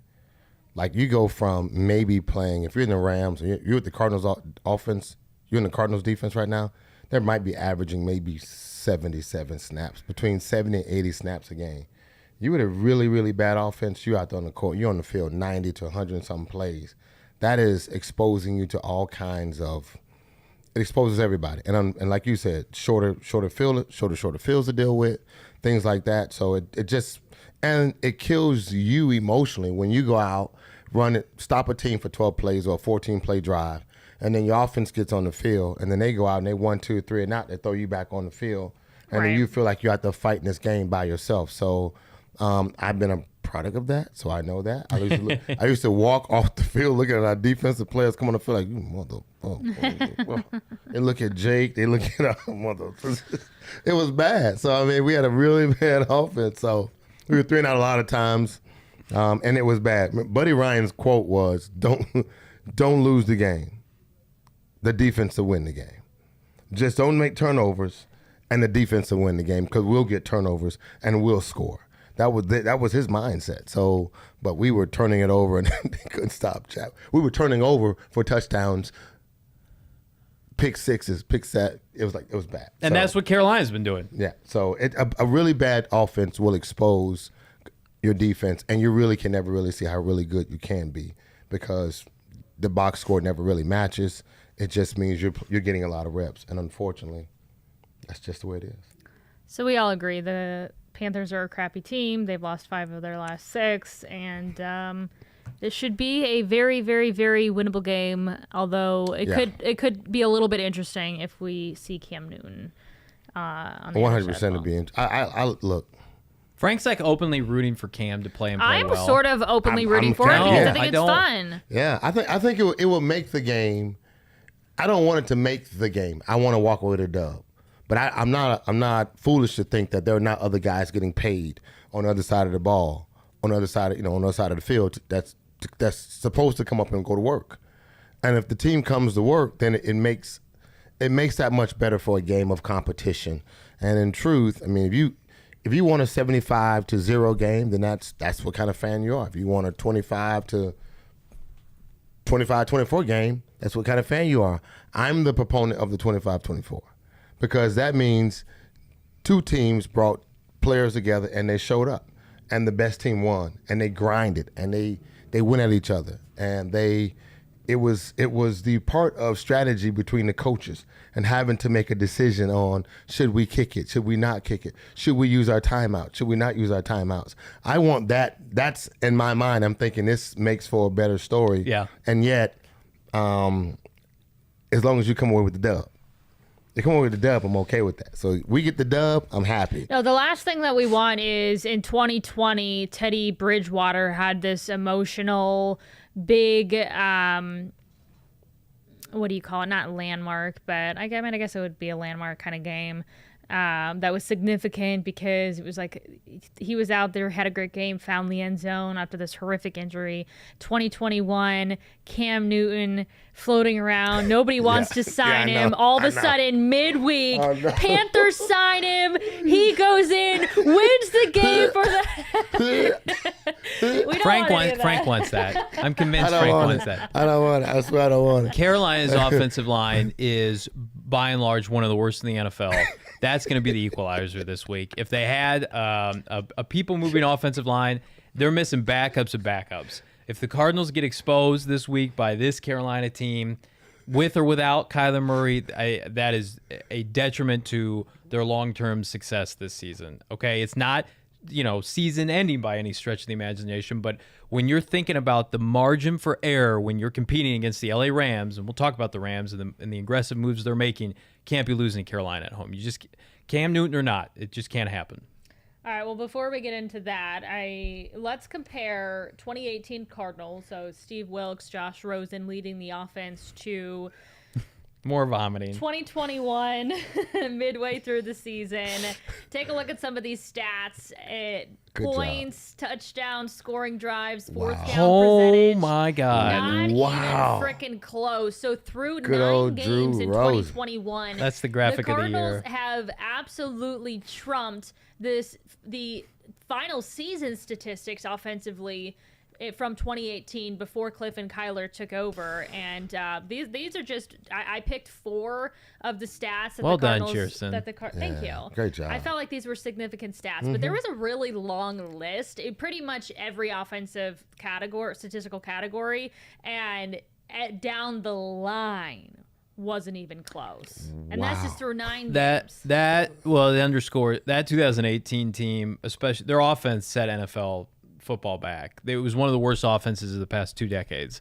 Like you go from maybe playing, if you're in the Rams, or you're with the Cardinals offense, you're in the Cardinals defense right now, there might be averaging maybe 77 snaps, between 70 and 80 snaps a game. You with a really, really bad offense, you're out there on the court, you're on the field 90 to 100 and something plays. That is exposing you to all kinds of, it exposes everybody. And like you said, shorter fields to deal with, things like that. So it just, and it kills you emotionally when you go out, run it, stop a team for 12 plays or a 14-play drive, and then your offense gets on the field, and then they go out and they 1, 2, 3 and out, they throw you back on the field. and Right. then you feel like you have to fight in this game by yourself. So I've been a product of that, so I know that. I used to walk off the field looking at our defensive players come on the field like, you motherfucker. They look at Jake, they look at our motherfuckers. It was bad. So, I mean, we had a really bad offense. So we were 3 and out a lot of times, and it was bad. Buddy Ryan's quote was, don't lose the game. The defense will win the game. Just don't make turnovers, and the defense will win the game because we'll get turnovers and we'll score. That was his mindset. So, but we were turning it over and they couldn't stop. We were turning over for touchdowns, pick sixes, pick set. It was bad. And that's what Carolina's been doing. Yeah. So a really bad offense will expose your defense, and you really can never really see how really good you can be because the box score never really matches. It just means you're getting a lot of reps, and unfortunately, that's just the way it is. So we all agree the Panthers are a crappy team. They've lost 5 of their last 6, and this should be a very, very, very winnable game. Although it could be a little bit interesting if we see Cam Newton on the 100% to be. I look. Frank's like openly rooting for Cam to play and play I'm well. sort of openly rooting for it because I think it's fun. Yeah, I think it will make the game. I don't want it to make the game. I want to walk away with a dub. But I'm not foolish to think that there are not other guys getting paid on the other side of the ball, on the other side of, on the other side of the field that's supposed to come up and go to work. And if the team comes to work, then it makes that much better for a game of competition. And in truth, I mean, if you want a 75-0 game, then that's what kind of fan you are. If you want a 25-24 game, that's what kind of fan you are. I'm the proponent of the 25-24. Because that means 2 teams brought players together and they showed up, and the best team won, and they grinded, and they went at each other, and it was the part of strategy between the coaches and having to make a decision on should we kick it, should we not kick it, should we use our timeout, should we not use our timeouts. I want that. That's in my mind. I'm thinking this makes for a better story. Yeah. And yet, as long as you come away with the dub. They come over with the dub, I'm okay with that. So we get the dub, I'm happy. No, the last thing that we want is in 2020, Teddy Bridgewater had this emotional, big, what do you call it? Not landmark, but I guess it would be a landmark kind of game. That was significant because it was like he was out there, had a great game, found the end zone after this horrific injury. 2021, Cam Newton floating around. Nobody wants to sign him. All of a sudden, midweek, Panthers sign him. He goes in, wins the game for the. Frank wants that. I'm convinced Frank wants that. I don't want it. I swear I don't want it. Carolina's offensive line is, by and large, one of the worst in the NFL. That's going to be the equalizer this week. If they had a people-moving offensive line, they're missing backups of backups. If the Cardinals get exposed this week by this Carolina team, with or without Kyler Murray, that is a detriment to their long-term success this season. Okay, it's not season ending by any stretch of the imagination, but when you're thinking about the margin for error when you're competing against the LA Rams, and we'll talk about the Rams and the aggressive moves they're making, can't be losing to Carolina at home. You just, Cam Newton or not, it just can't happen. All right, well, before we get into that, let's compare 2018 Cardinals, so Steve Wilkes, Josh Rosen leading the offense, to more vomiting. 2021, midway through the season. Take a look at some of these stats. Points, touchdowns, scoring drives, fourth down percentage. Oh, my God. Not even freaking close. So through Good 9 games in Rose. 2021, that's the graphic of the year. The Cardinals have absolutely trumped the final season statistics offensively from 2018 before Cliff and Kyler took over, and these are just I picked 4 of the stats that well the Cardinals. Well done, Chierstin. Thank you. Great job. I felt like these were significant stats, but there was a really long list. Pretty much every offensive statistical category, and down the line wasn't even close. And that's just through 9 games. The underscore that 2018 team, especially their offense, set NFL football back. It was one of the worst offenses of the past 2 decades,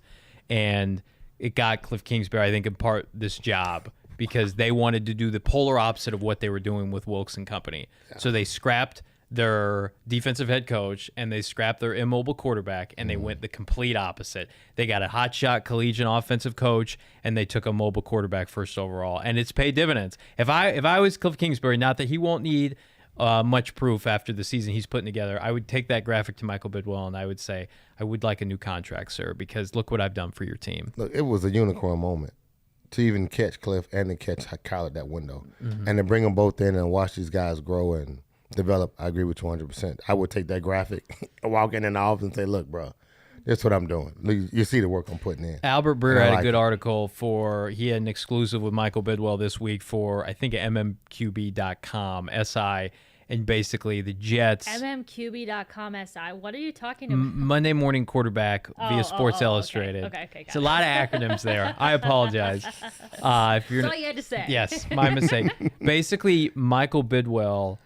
and it got Cliff Kingsbury, I think, in part this job. because they wanted to do the polar opposite of what they were doing with Wilkes and company. Yeah. So they scrapped their defensive head coach and they scrapped their immobile quarterback and they went the complete opposite. They got a hotshot collegiate offensive coach and they took a mobile quarterback first overall, and it's paid dividends. If I was Cliff Kingsbury, not that he won't need much proof after the season he's putting together, I would take that graphic to Michael Bidwell and I would say, I would like a new contract, sir, because look what I've done for your team. Look, it was a unicorn moment to even catch Cliff and to catch Kyle at that window, and to bring them both in and watch these guys grow and develop. I agree with you 100%. I would take that graphic, walk in the office and say, look, bro, that's what I'm doing. You see the work I'm putting in. Albert Breer had a good article he had an exclusive with Michael Bidwell this week for, I think, mmqb.com, SI, and basically the Jets. mmqb.com, SI. What are you talking about? Monday Morning Quarterback via Sports Illustrated. Okay. It's a lot of acronyms there. I apologize. If you're, That's all you had to say. Yes, my mistake. Basically, Michael Bidwell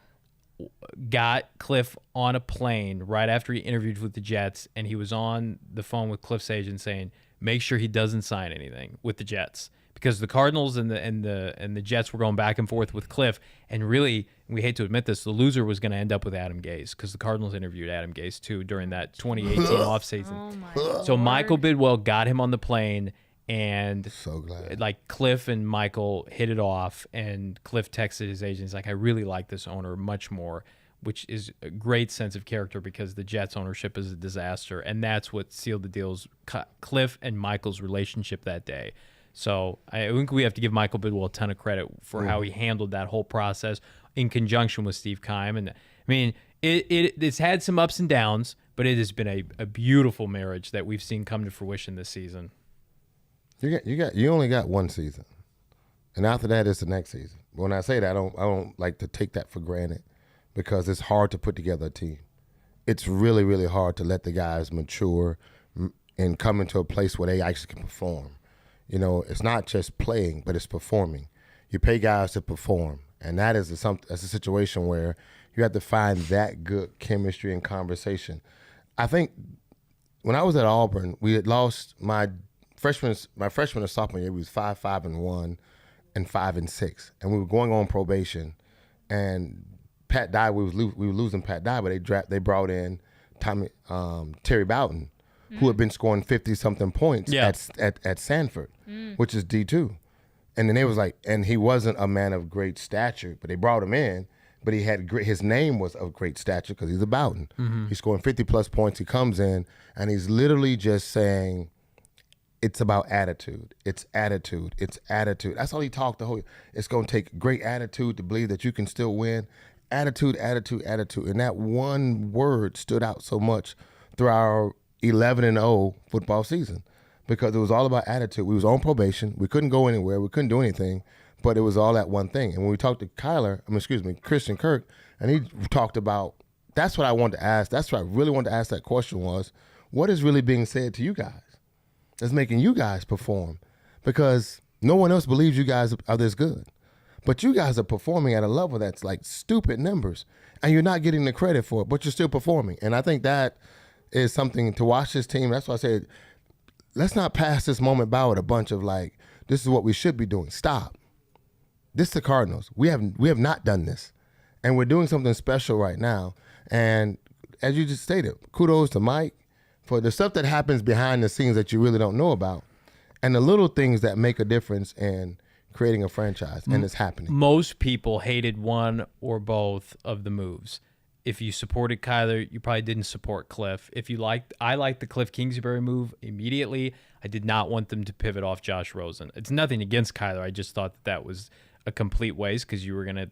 got Cliff on a plane right after he interviewed with the Jets, and he was on the phone with Cliff's agent saying, make sure he doesn't sign anything with the Jets, because the Cardinals and the Jets were going back and forth with Cliff, and really, we hate to admit this, the loser was going to end up with Adam Gase, because the Cardinals interviewed Adam Gase too during that 2018 offseason. Oh my so Lord. Michael Bidwell got him on the plane, and so glad. like Cliff and Michael hit it off, and Cliff texted his agent. He's like, I really like this owner much more, which is a great sense of character because the Jets ownership is a disaster, and that's what sealed the deals, Cliff and Michael's relationship that day. So I think we have to give Michael Bidwell a ton of credit for how he handled that whole process in conjunction with Steve Keim. And I mean, it's had some ups and downs, but it has been a beautiful marriage that we've seen come to fruition this season. You only got one season, and after that it's the next season. But when I say that, I don't like to take that for granted, because it's hard to put together a team. It's really, really hard to let the guys mature and come into a place where they actually can perform. You know, it's not just playing, but it's performing. You pay guys to perform, and that's a situation where you have to find that good chemistry and conversation. I think when I was at Auburn, we had lost my freshman and sophomore year. We was 5-1 and 5-6, and we were going on probation. And Pat Dye, we were losing Pat Dye, but they brought in Terry Bowden, who had been scoring 50-something points at Sanford, which is D2. And then they was like, and he wasn't a man of great stature, but they brought him in, but his name was of great stature because he's a Bowden. He's scoring 50-plus points. He comes in, and he's literally just saying, it's about attitude. It's attitude. It's attitude. That's all he talked the whole. It's going to take great attitude to believe that you can still win. Attitude, attitude, attitude. And that one word stood out so much through our 11-0 football season, because it was all about attitude. We was on probation. We couldn't go anywhere. We couldn't do anything, but it was all that one thing. And when we talked to Christian Kirk, and he talked about, that's what I wanted to ask. That's what I really wanted to ask that question was, what is really being said to you guys that's making you guys perform? Because no one else believes you guys are this good. But you guys are performing at a level that's like stupid numbers, and you're not getting the credit for it, but you're still performing. And I think that is something to watch this team. That's why I said, let's not pass this moment by with a bunch of like, this is what we should be doing. Stop. This is the Cardinals. We have not done this, and we're doing something special right now. And as you just stated, kudos to Mike for the stuff that happens behind the scenes that you really don't know about, and the little things that make a difference in creating a franchise, and it's happening. Most people hated one or both of the moves. If you supported Kyler, you probably didn't support Cliff. I liked the Cliff Kingsbury move immediately. I did not want them to pivot off Josh Rosen. It's nothing against Kyler. I just thought that was a complete waste, because you were going to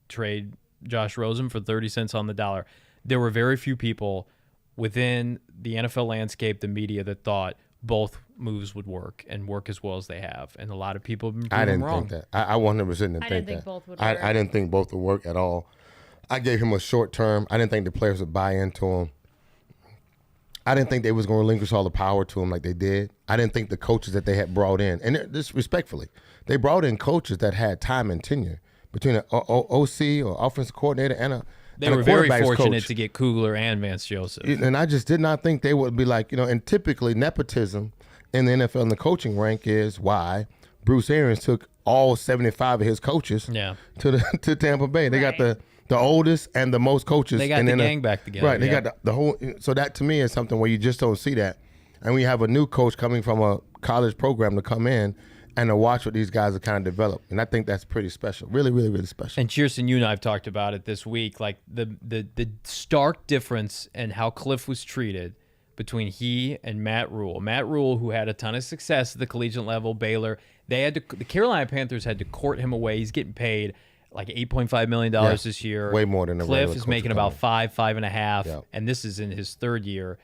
trade Josh Rosen for 30 cents on the dollar. There were very few people within the NFL landscape, the media, that thought both moves would work and work as well as they have. And a lot of people have been proven wrong. I didn't think that. I 100% didn't think that. Both would work. I didn't think both would work at all. I gave him a short term. I didn't think the players would buy into him. I didn't think they was going to relinquish all the power to him like they did. I didn't think the coaches that they had brought in, and just respectfully, they brought in coaches that had time and tenure between an OC or offensive coordinator and a They were very fortunate coach to get Kugler and Vance Joseph. And I just did not think they would be like, and typically nepotism in the NFL and the coaching rank is why Bruce Arians took all 75 of his coaches to Tampa Bay. They got the oldest and the most coaches. They got the gang back together. Right. They got the whole. So that to me is something where you just don't see that. And we have a new coach coming from a college program to come in and to watch what these guys are kind of develop. And I think that's pretty special. Really, really, really special. And Chierstin, you and I have talked about it this week, like the stark difference in how Cliff was treated between he and Matt Rule. Matt Rule, who had a ton of success at the collegiate level, Baylor, the Carolina Panthers had to court him away. He's getting paid like $8.5 million this year. Way more than a Cliff is making about $5 and a half, Yep. and this is in his third year.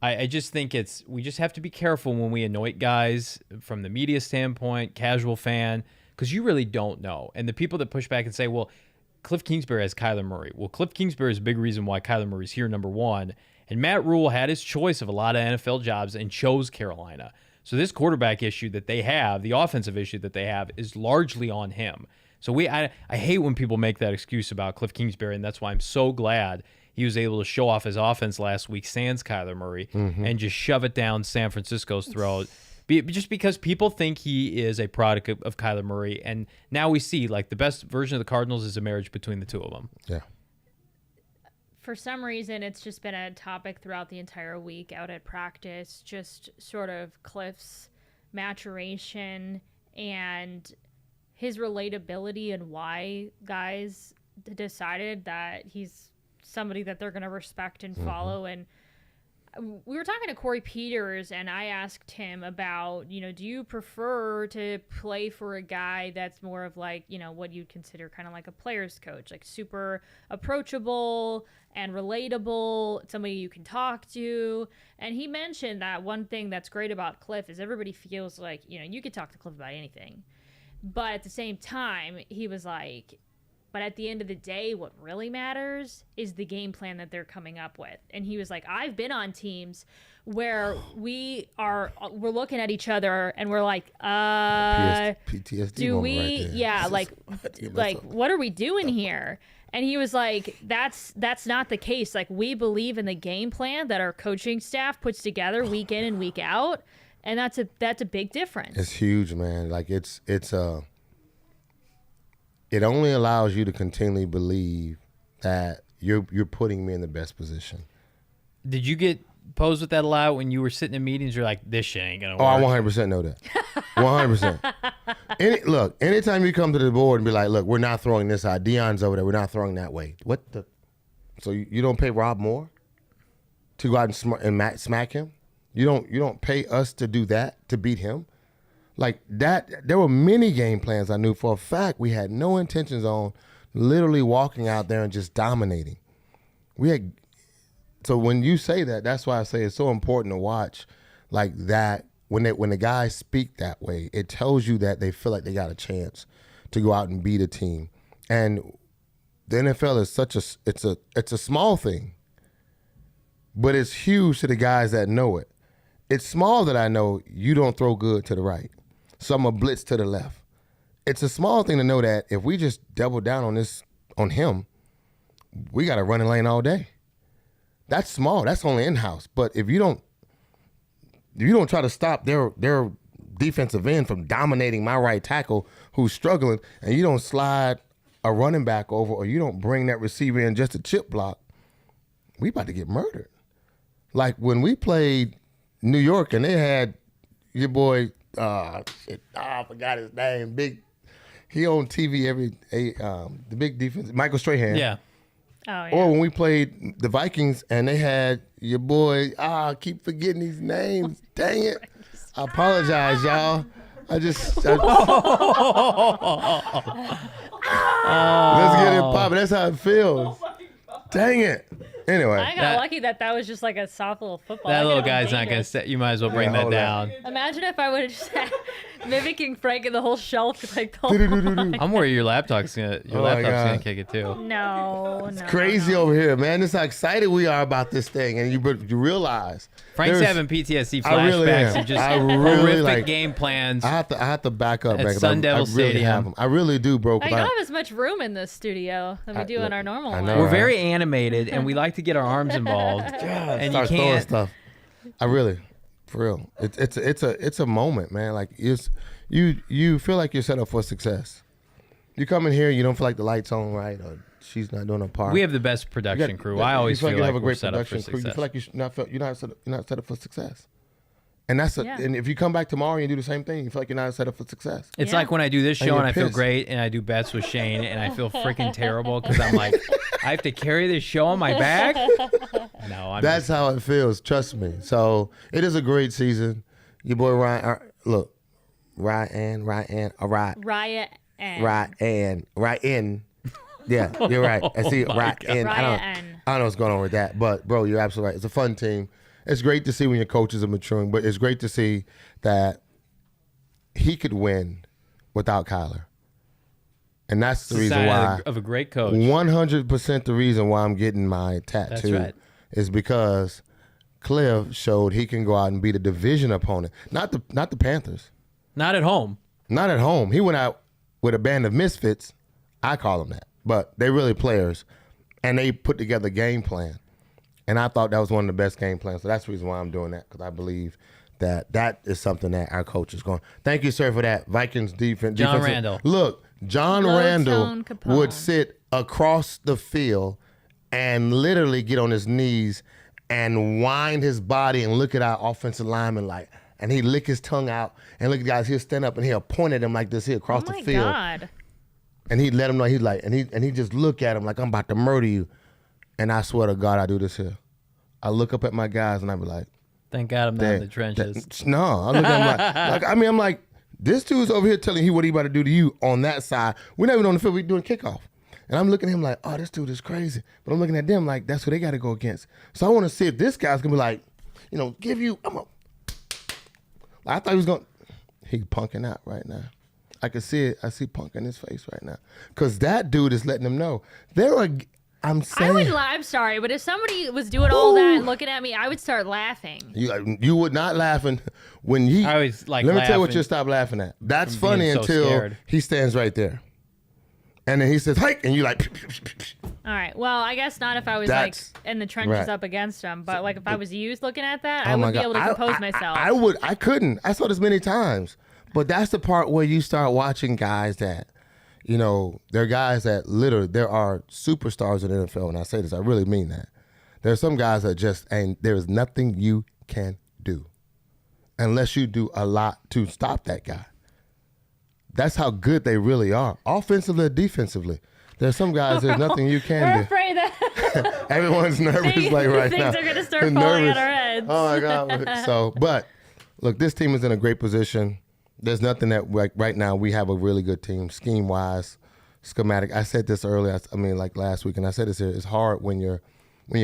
I just think we just have to be careful when we anoint guys from the media standpoint, casual fan, because you really don't know. And the people that push back and say, well, Cliff Kingsbury has Kyler Murray. Well, Cliff Kingsbury is a big reason why Kyler Murray's here, number one. And Matt Rule had his choice of a lot of NFL jobs and chose Carolina. So this quarterback issue that they have, the offensive issue that they have, is largely on him. So I hate when people make that excuse about Cliff Kingsbury, and that's why I'm so glad he was able to show off his offense last week, sans Kyler Murray, and just shove it down San Francisco's throat. Just because people think he is a product of Kyler Murray, and now we see like the best version of the Cardinals is a marriage between the two of them. Yeah. For some reason, it's just been a topic throughout the entire week out at practice, just sort of Cliff's maturation and his relatability and why guys decided that he's somebody that they're going to respect and follow. And we were talking to Corey Peters, and I asked him about, do you prefer to play for a guy that's more of like, what you'd consider kind of like a player's coach, like super approachable and relatable, somebody you can talk to. And he mentioned that one thing that's great about Cliff is everybody feels like, you could talk to Cliff about anything. But at the same time, he was like, but at the end of the day, what really matters is the game plan that they're coming up with. And he was like, I've been on teams where we're looking at each other and we're like, PTSD do we, right like, what are we doing here? And he was like, that's not the case. Like, we believe in the game plan that our coaching staff puts together week in and week out. And that's a big difference. It's huge, man. Like it only allows you to continually believe that you're putting me in the best position. Did you get posed with that a lot when you were sitting in meetings? You're like, this shit ain't gonna work. Oh, I 100% know that. 100%. Look, anytime you come to the board and be like, look, we're not throwing this out. Deion's over there. We're not throwing that way. What the? So you don't pay Rob Moore to go out and smack him? You don't pay us to do that, to beat him? Like that, there were many game plans I knew for a fact we had no intentions on literally walking out there and just dominating. So when you say that, that's why I say it's so important to watch like that. When the guys speak that way, it tells you that they feel like they got a chance to go out and beat a team. And the NFL is it's a small thing, but it's huge to the guys that know it. It's small that I know you don't throw good to the right. So I'm a blitz to the left. It's a small thing to know that if we just double down on him, we got a running lane all day. That's small. That's only in-house. But if you don't try to stop their defensive end from dominating my right tackle who's struggling, and you don't slide a running back over, or you don't bring that receiver in just a chip block, we about to get murdered. Like when we played New York and they had your boy, I forgot his name. He on TV the big defense, Michael Strahan. Yeah. Oh, yeah. Or when we played the Vikings and they had your boy, I keep forgetting these names. Dang it. I apologize, y'all. Let's get it popping. That's how it feels. Dang it. Anyway. I got lucky that was just like a soft little football. That little guy's not going to set. You might as well bring that down. Imagine if I would have just had mimicking Frank and the whole shelf. Like the whole I'm worried your laptop's gonna kick it too. No. It's crazy over here, man. This is how excited we are about this thing. And you realize. Frank's having PTSD flashbacks of just horrific game plans. I have to back up. At Sun Devil Stadium. I really do, bro. I don't have as much room in this studio than we do in our normal one. We're very animated, and we like to get our arms involved. And you can't. Stuff. For real. It's a moment, man. Like you feel like you're set up for success. You come in here, you don't feel like the light's on right, or she's not doing her part. We have the best production crew. I always feel like you have a we're great set up for production crew. You success. feel like you're not set up for success. And and if you come back tomorrow and you do the same thing, you feel like you're not set up for success. It's like when I do this show and I feel pissed. great and I do bets with Shane and I feel freaking terrible because I'm like, I have to carry this show on my back. No, That's how it feels. Trust me. So it is a great season. Your boy Ryan, look, Ryan. Yeah, you're right. I see Ryan. I don't know what's going on with that, but bro, you're absolutely right. It's a fun team. It's great to see when your coaches are maturing, but it's great to see that he could win without Kyler. And that's the reason why of a great coach. 100% the reason why I'm getting my tattoo is because Cliff showed he can go out and beat a division opponent, not the Panthers. Not at home. Not at home. He went out with a band of misfits. I call them that, but they really players, and they put together a game plan. And I thought that was one of the best game plans. So that's the reason why I'm doing that, because I believe that is something that our coach is going. Thank you, sir, for that. Vikings defense. John Randall. Look, John Randall would sit across the field and literally get on his knees and wind his body and look at our offensive lineman like, and he'd lick his tongue out and look at guys. He'll stand up and he'll point at him like this here across the field. Oh my God. And he'd let him know. He'd like, and he just look at him like, I'm about to murder you. And I swear to God, I do this here. I look up at my guys and I be like, thank God I'm not in the trenches. No, I look at him I'm like, this dude's over here telling you what he about to do to you on that side. We're not even on the field. We're doing kickoff. And I'm looking at him like, oh, this dude is crazy. But I'm looking at them like, that's who they got to go against. So I want to see if this guy's going to be like, give you, I thought he was going, he's punking out right now. I can see it. I see punk in his face right now. Because that dude is letting him know. I'm sorry, but if somebody was doing all that and looking at me, I would start laughing. You would not laughing when he. I always like. Let me tell you what you stop laughing at. That's funny until he stands right there, and then he says "hike," and you like. All right. Well, I guess not if I was like in the trenches up against him, but like if I was used looking at that, I would be able to compose myself. I couldn't. I saw this many times, but that's the part where you start watching guys that. There are guys that literally, there are superstars in the NFL, and I say this, I really mean that. There are some guys that there is nothing you can do unless you do a lot to stop that guy. That's how good they really are, offensively or defensively. There's some guys, there's nothing you can do. We're afraid that everyone's nervous right now. Things are going to start falling on our heads. Oh, my God. But, look, this team is in a great position. There's nothing that right now we have a really good team scheme wise, schematic. I said this earlier. Like last week, and I said this here. It's hard when your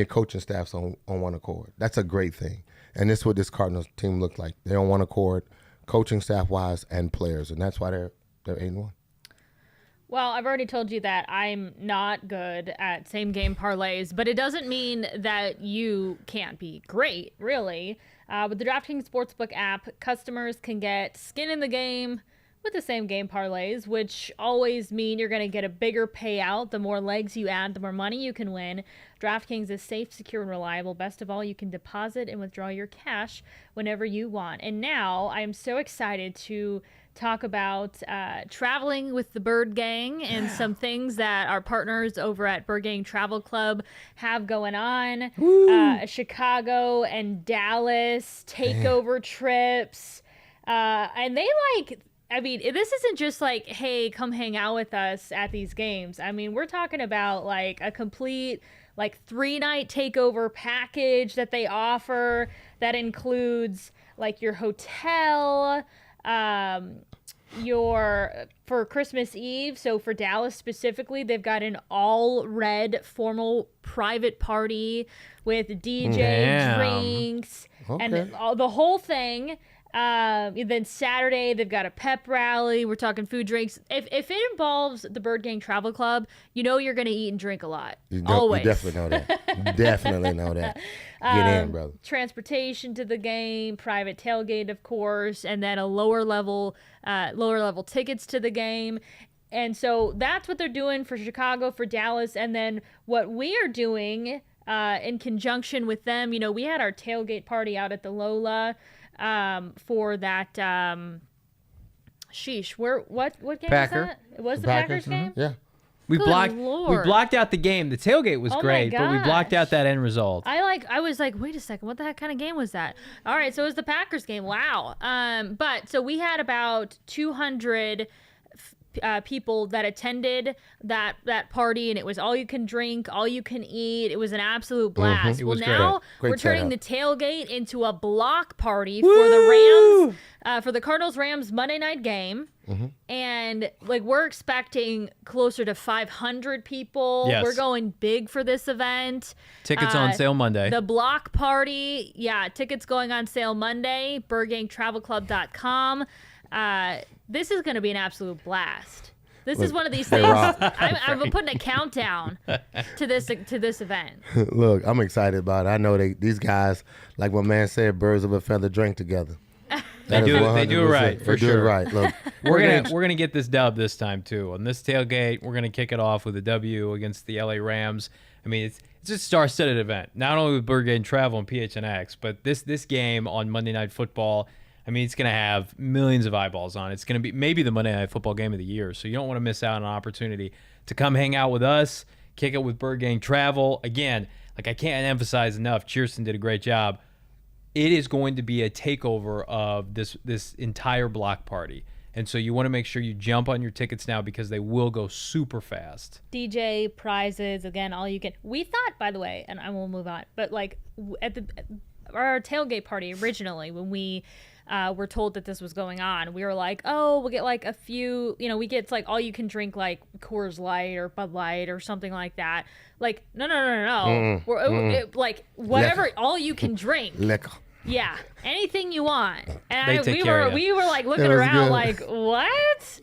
coaching staff's on one accord. That's a great thing, and this is what this Cardinals team looked like. They're on one accord, coaching staff wise and players, and that's why they're 8-1. Well, I've already told you that I'm not good at same game parlays, but it doesn't mean that you can't be great, really. With the DraftKings Sportsbook app, customers can get skin in the game with the same game parlays, which always mean you're going to get a bigger payout. The more legs you add, the more money you can win. DraftKings is safe, secure, and reliable. Best of all, you can deposit and withdraw your cash whenever you want. And now I am so excited to talk about traveling with the Bird Gang and some things that our partners over at Bird Gang Travel Club have going on. Chicago and Dallas takeover trips. And they this isn't just like, hey, come hang out with us at these games. I mean, we're talking about like a complete 3-night takeover package that they offer that includes like your hotel, for Christmas Eve. So for Dallas specifically, they've got an all red formal private party with DJ drinks and the whole thing. Then Saturday they've got a pep rally. We're talking food, drinks. If it involves the Bird Gang Travel Club, you're going to eat and drink a lot. Always. You definitely know that. Definitely know that. Get in, brother. Transportation to the game, private tailgate, of course, and then a lower level tickets to the game. And so that's what they're doing for Chicago, for Dallas, and then what we are doing in conjunction with them. We had our tailgate party out at the Lola for that. Sheesh, what game Packer. was that? It was the Packers game. Yeah. We Good blocked Lord. out the game. The tailgate was Oh my great, but we blocked gosh. out that end result. I was like, wait a second, what the heck kind of game was that? All right, so it was the Packers game. Wow. But so we had about 200 people that attended that party, and it was all you can drink, all you can eat. It was an absolute blast. It was well, now Great we're turning setup. the tailgate into a block party for the Rams, for the Cardinals-Rams Monday night game. And like we're expecting closer to 500 people. Yes. We're going big for this event. Tickets on sale Monday. The block party, yeah, tickets going on sale Monday. BirdGangTravelClub.com. This is going to be an absolute blast. This is one of these they things. rock. I'm putting a countdown to this event. Look, I'm excited about it. I know these guys, like my man said, birds of a feather drink together. They do it right, for They do it sure. right. Look, We're gonna get this dub this time too. On this tailgate, we're gonna kick it off with a W against the LA Rams. I mean, it's a star-studded event. Not only with Bird Gang Travel and PHNX, but this game on Monday Night Football. I mean, it's gonna have millions of eyeballs on it. It's gonna be maybe the Monday Night Football game of the year. So you don't want to miss out on an opportunity to come hang out with us, kick it with Bird Gang Travel. Again, like I can't emphasize enough. Chierstin did a great job. It is going to be a takeover of this entire block party. And so you want to make sure you jump on your tickets now because they will go super fast. DJ prizes, again, all you can. We thought, by the way, and I will move on, but like at our tailgate party originally, when we were told that this was going on, we were like, oh, we'll get like a few, we get like all you can drink like Coors Light or Bud Light or something like that. Like, no. Like whatever, all you can drink. liquor. Yeah, anything you want. And They take care of you. we were like looking That was around good. like, what?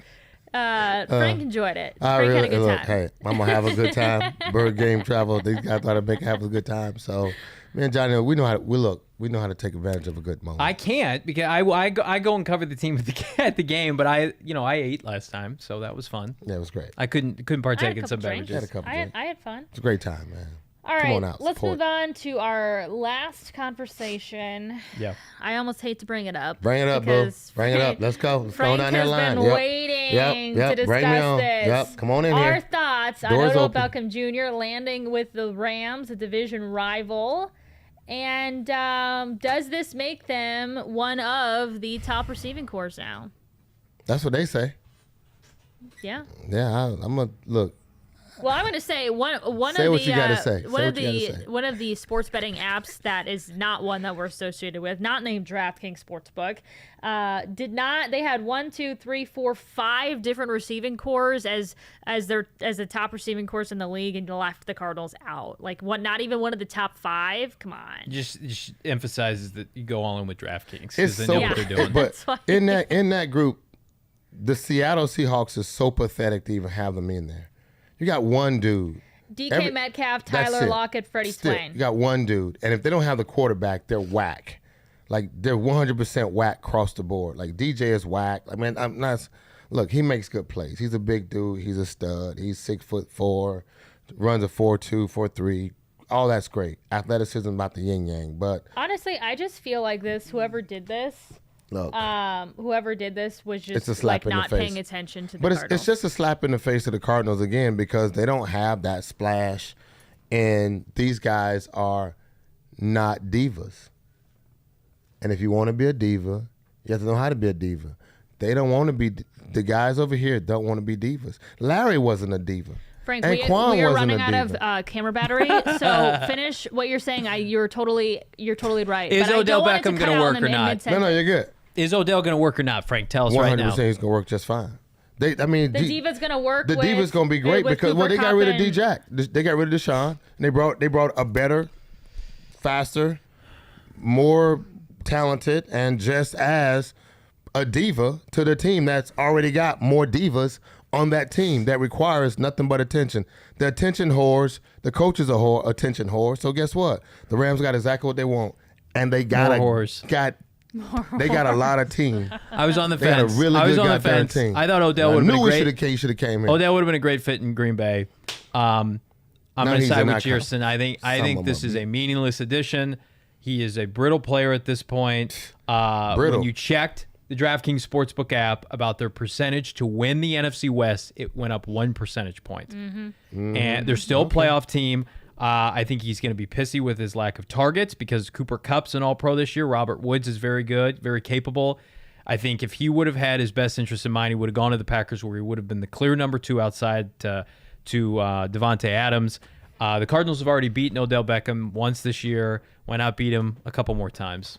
Frank enjoyed it. Frank had a good look, time. hey, I'm gonna have a good time. Bird Game Travel. These guys thought I'd have a good time. So, me and Johnny, we know how to take advantage of a good moment. I can't because I go and cover the team at the game, but I ate last time, so that was fun. Yeah, it was great. I couldn't I had partake a in some couple drinks. beverages. I had fun. It's a great time, man. All Come right, on out, let's support. move on to our last conversation. Yeah. I almost hate to bring it up. Bring it up, boo. because Bring it up. Let's go. Let's go Frank down has that line. been Yep. waiting Yep. to discuss Bring me on. this. Yep. Come on in Our here. thoughts on Doors Odell open. Beckham Jr. landing with the Rams, a division rival. And does this make them one of the top receiving corps now? That's what they say. Yeah. Yeah, I'm gonna look. Well, I'm going to say one Say of what the you gotta say. one Say of what you the gotta say. one of the sports betting apps that is not one that we're associated with, not named DraftKings Sportsbook, they had 1, 2, 3, 4, 5 different receiving corps as the top receiving corps in the league, and left the Cardinals out. Like not even one of the top 5. Come on. Just emphasizes that you go all in with DraftKings It's because they so, know what they're doing. That's but why. in that group, the Seattle Seahawks is so pathetic to even have them in there. You got one dude. DK Metcalf, That's Tyler it. Lockett, Freddie Still, Swain. you got one dude, and if they don't have the quarterback, they're whack. Like they're 100% whack across the board. Like DJ is whack. I mean, I'm not. Look, he makes good plays. He's a big dude. He's a stud. He's 6'4", runs a 4.2, 4.3. All that's great. Athleticism about the yin yang. But Honestly, I just feel like whoever did this look, was It's a just slap like in the not face. paying attention to the but Cardinals. it's just a slap in the face of the Cardinals again because they don't have that splash, and these guys are not divas. And if you want to be a diva, you have to know how to be a diva. They don't want to be. The guys over here don't want to be divas. Larry wasn't a diva. Frank, and we Quan are wasn't running a out diva. of camera battery, so finish what you're saying. You're totally right. Is but Odell I don't want it Beckham to cut gonna out work in or not? mid-sentence. No, you're good. Is Odell going to work or not, Frank? Tell us right now. 100% he's gonna work just fine. The Diva's gonna work. The Diva's gonna be great because they got rid of D-Jack. They got rid of Deshaun. And they brought a better, faster, more talented, and just as a diva to the team that's already got more divas on that team that requires nothing but attention. The attention whores, the coaches are attention whores. So guess what? The Rams got exactly what they want, and they got More whores. they got a lot of team. I was on the They got a fence. really I was good on the goddamn fence. team. I thought Odell would have been knew great. he should have came here. Odell would have been a great fit in Green Bay. I'm No, going to he's side an with icon. Chierstin. I think Some this of is them. a meaningless addition. He is a brittle player at this point. Brittle. When you checked the DraftKings Sportsbook app about their percentage to win the NFC West, it went up 1 percentage point. And they're still a playoff team. I think he's going to be pissy with his lack of targets because Cooper Kupp's an All-Pro this year. Robert Woods is very good, very capable. I think if he would have had his best interest in mind, he would have gone to the Packers where he would have been the clear number 2 outside to Devontae Adams. The Cardinals have already beaten Odell Beckham once this year. Why not beat him a couple more times?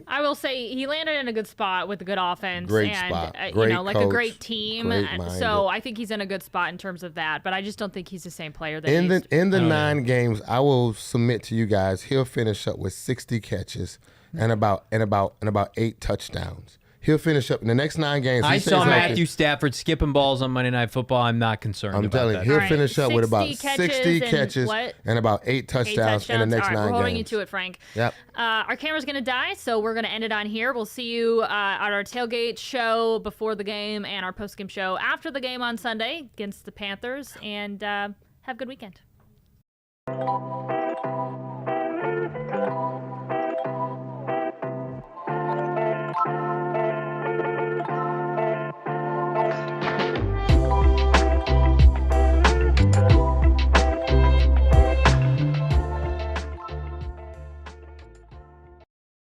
I will say he landed in a good spot with a good offense. Great and, spot. Great like coach, a great team. great-minded. So I think he's in a good spot in terms of that. But I just don't think he's the same player that In the 9 games, I will submit to you guys, he'll finish up with 60 catches and about 8 touchdowns. He'll finish up in the next 9 games. I saw Matthew Stafford skipping balls on Monday Night Football. I'm not concerned I'm about telling that. you, he'll finish up with about 60 and catches and about 8 touchdowns in the next 9 games. We're holding you to it, Frank. Yep. Our camera's going to die, so we're going to end it on here. We'll see you at our tailgate show before the game and our postgame show after the game on Sunday against the Panthers. And have a good weekend.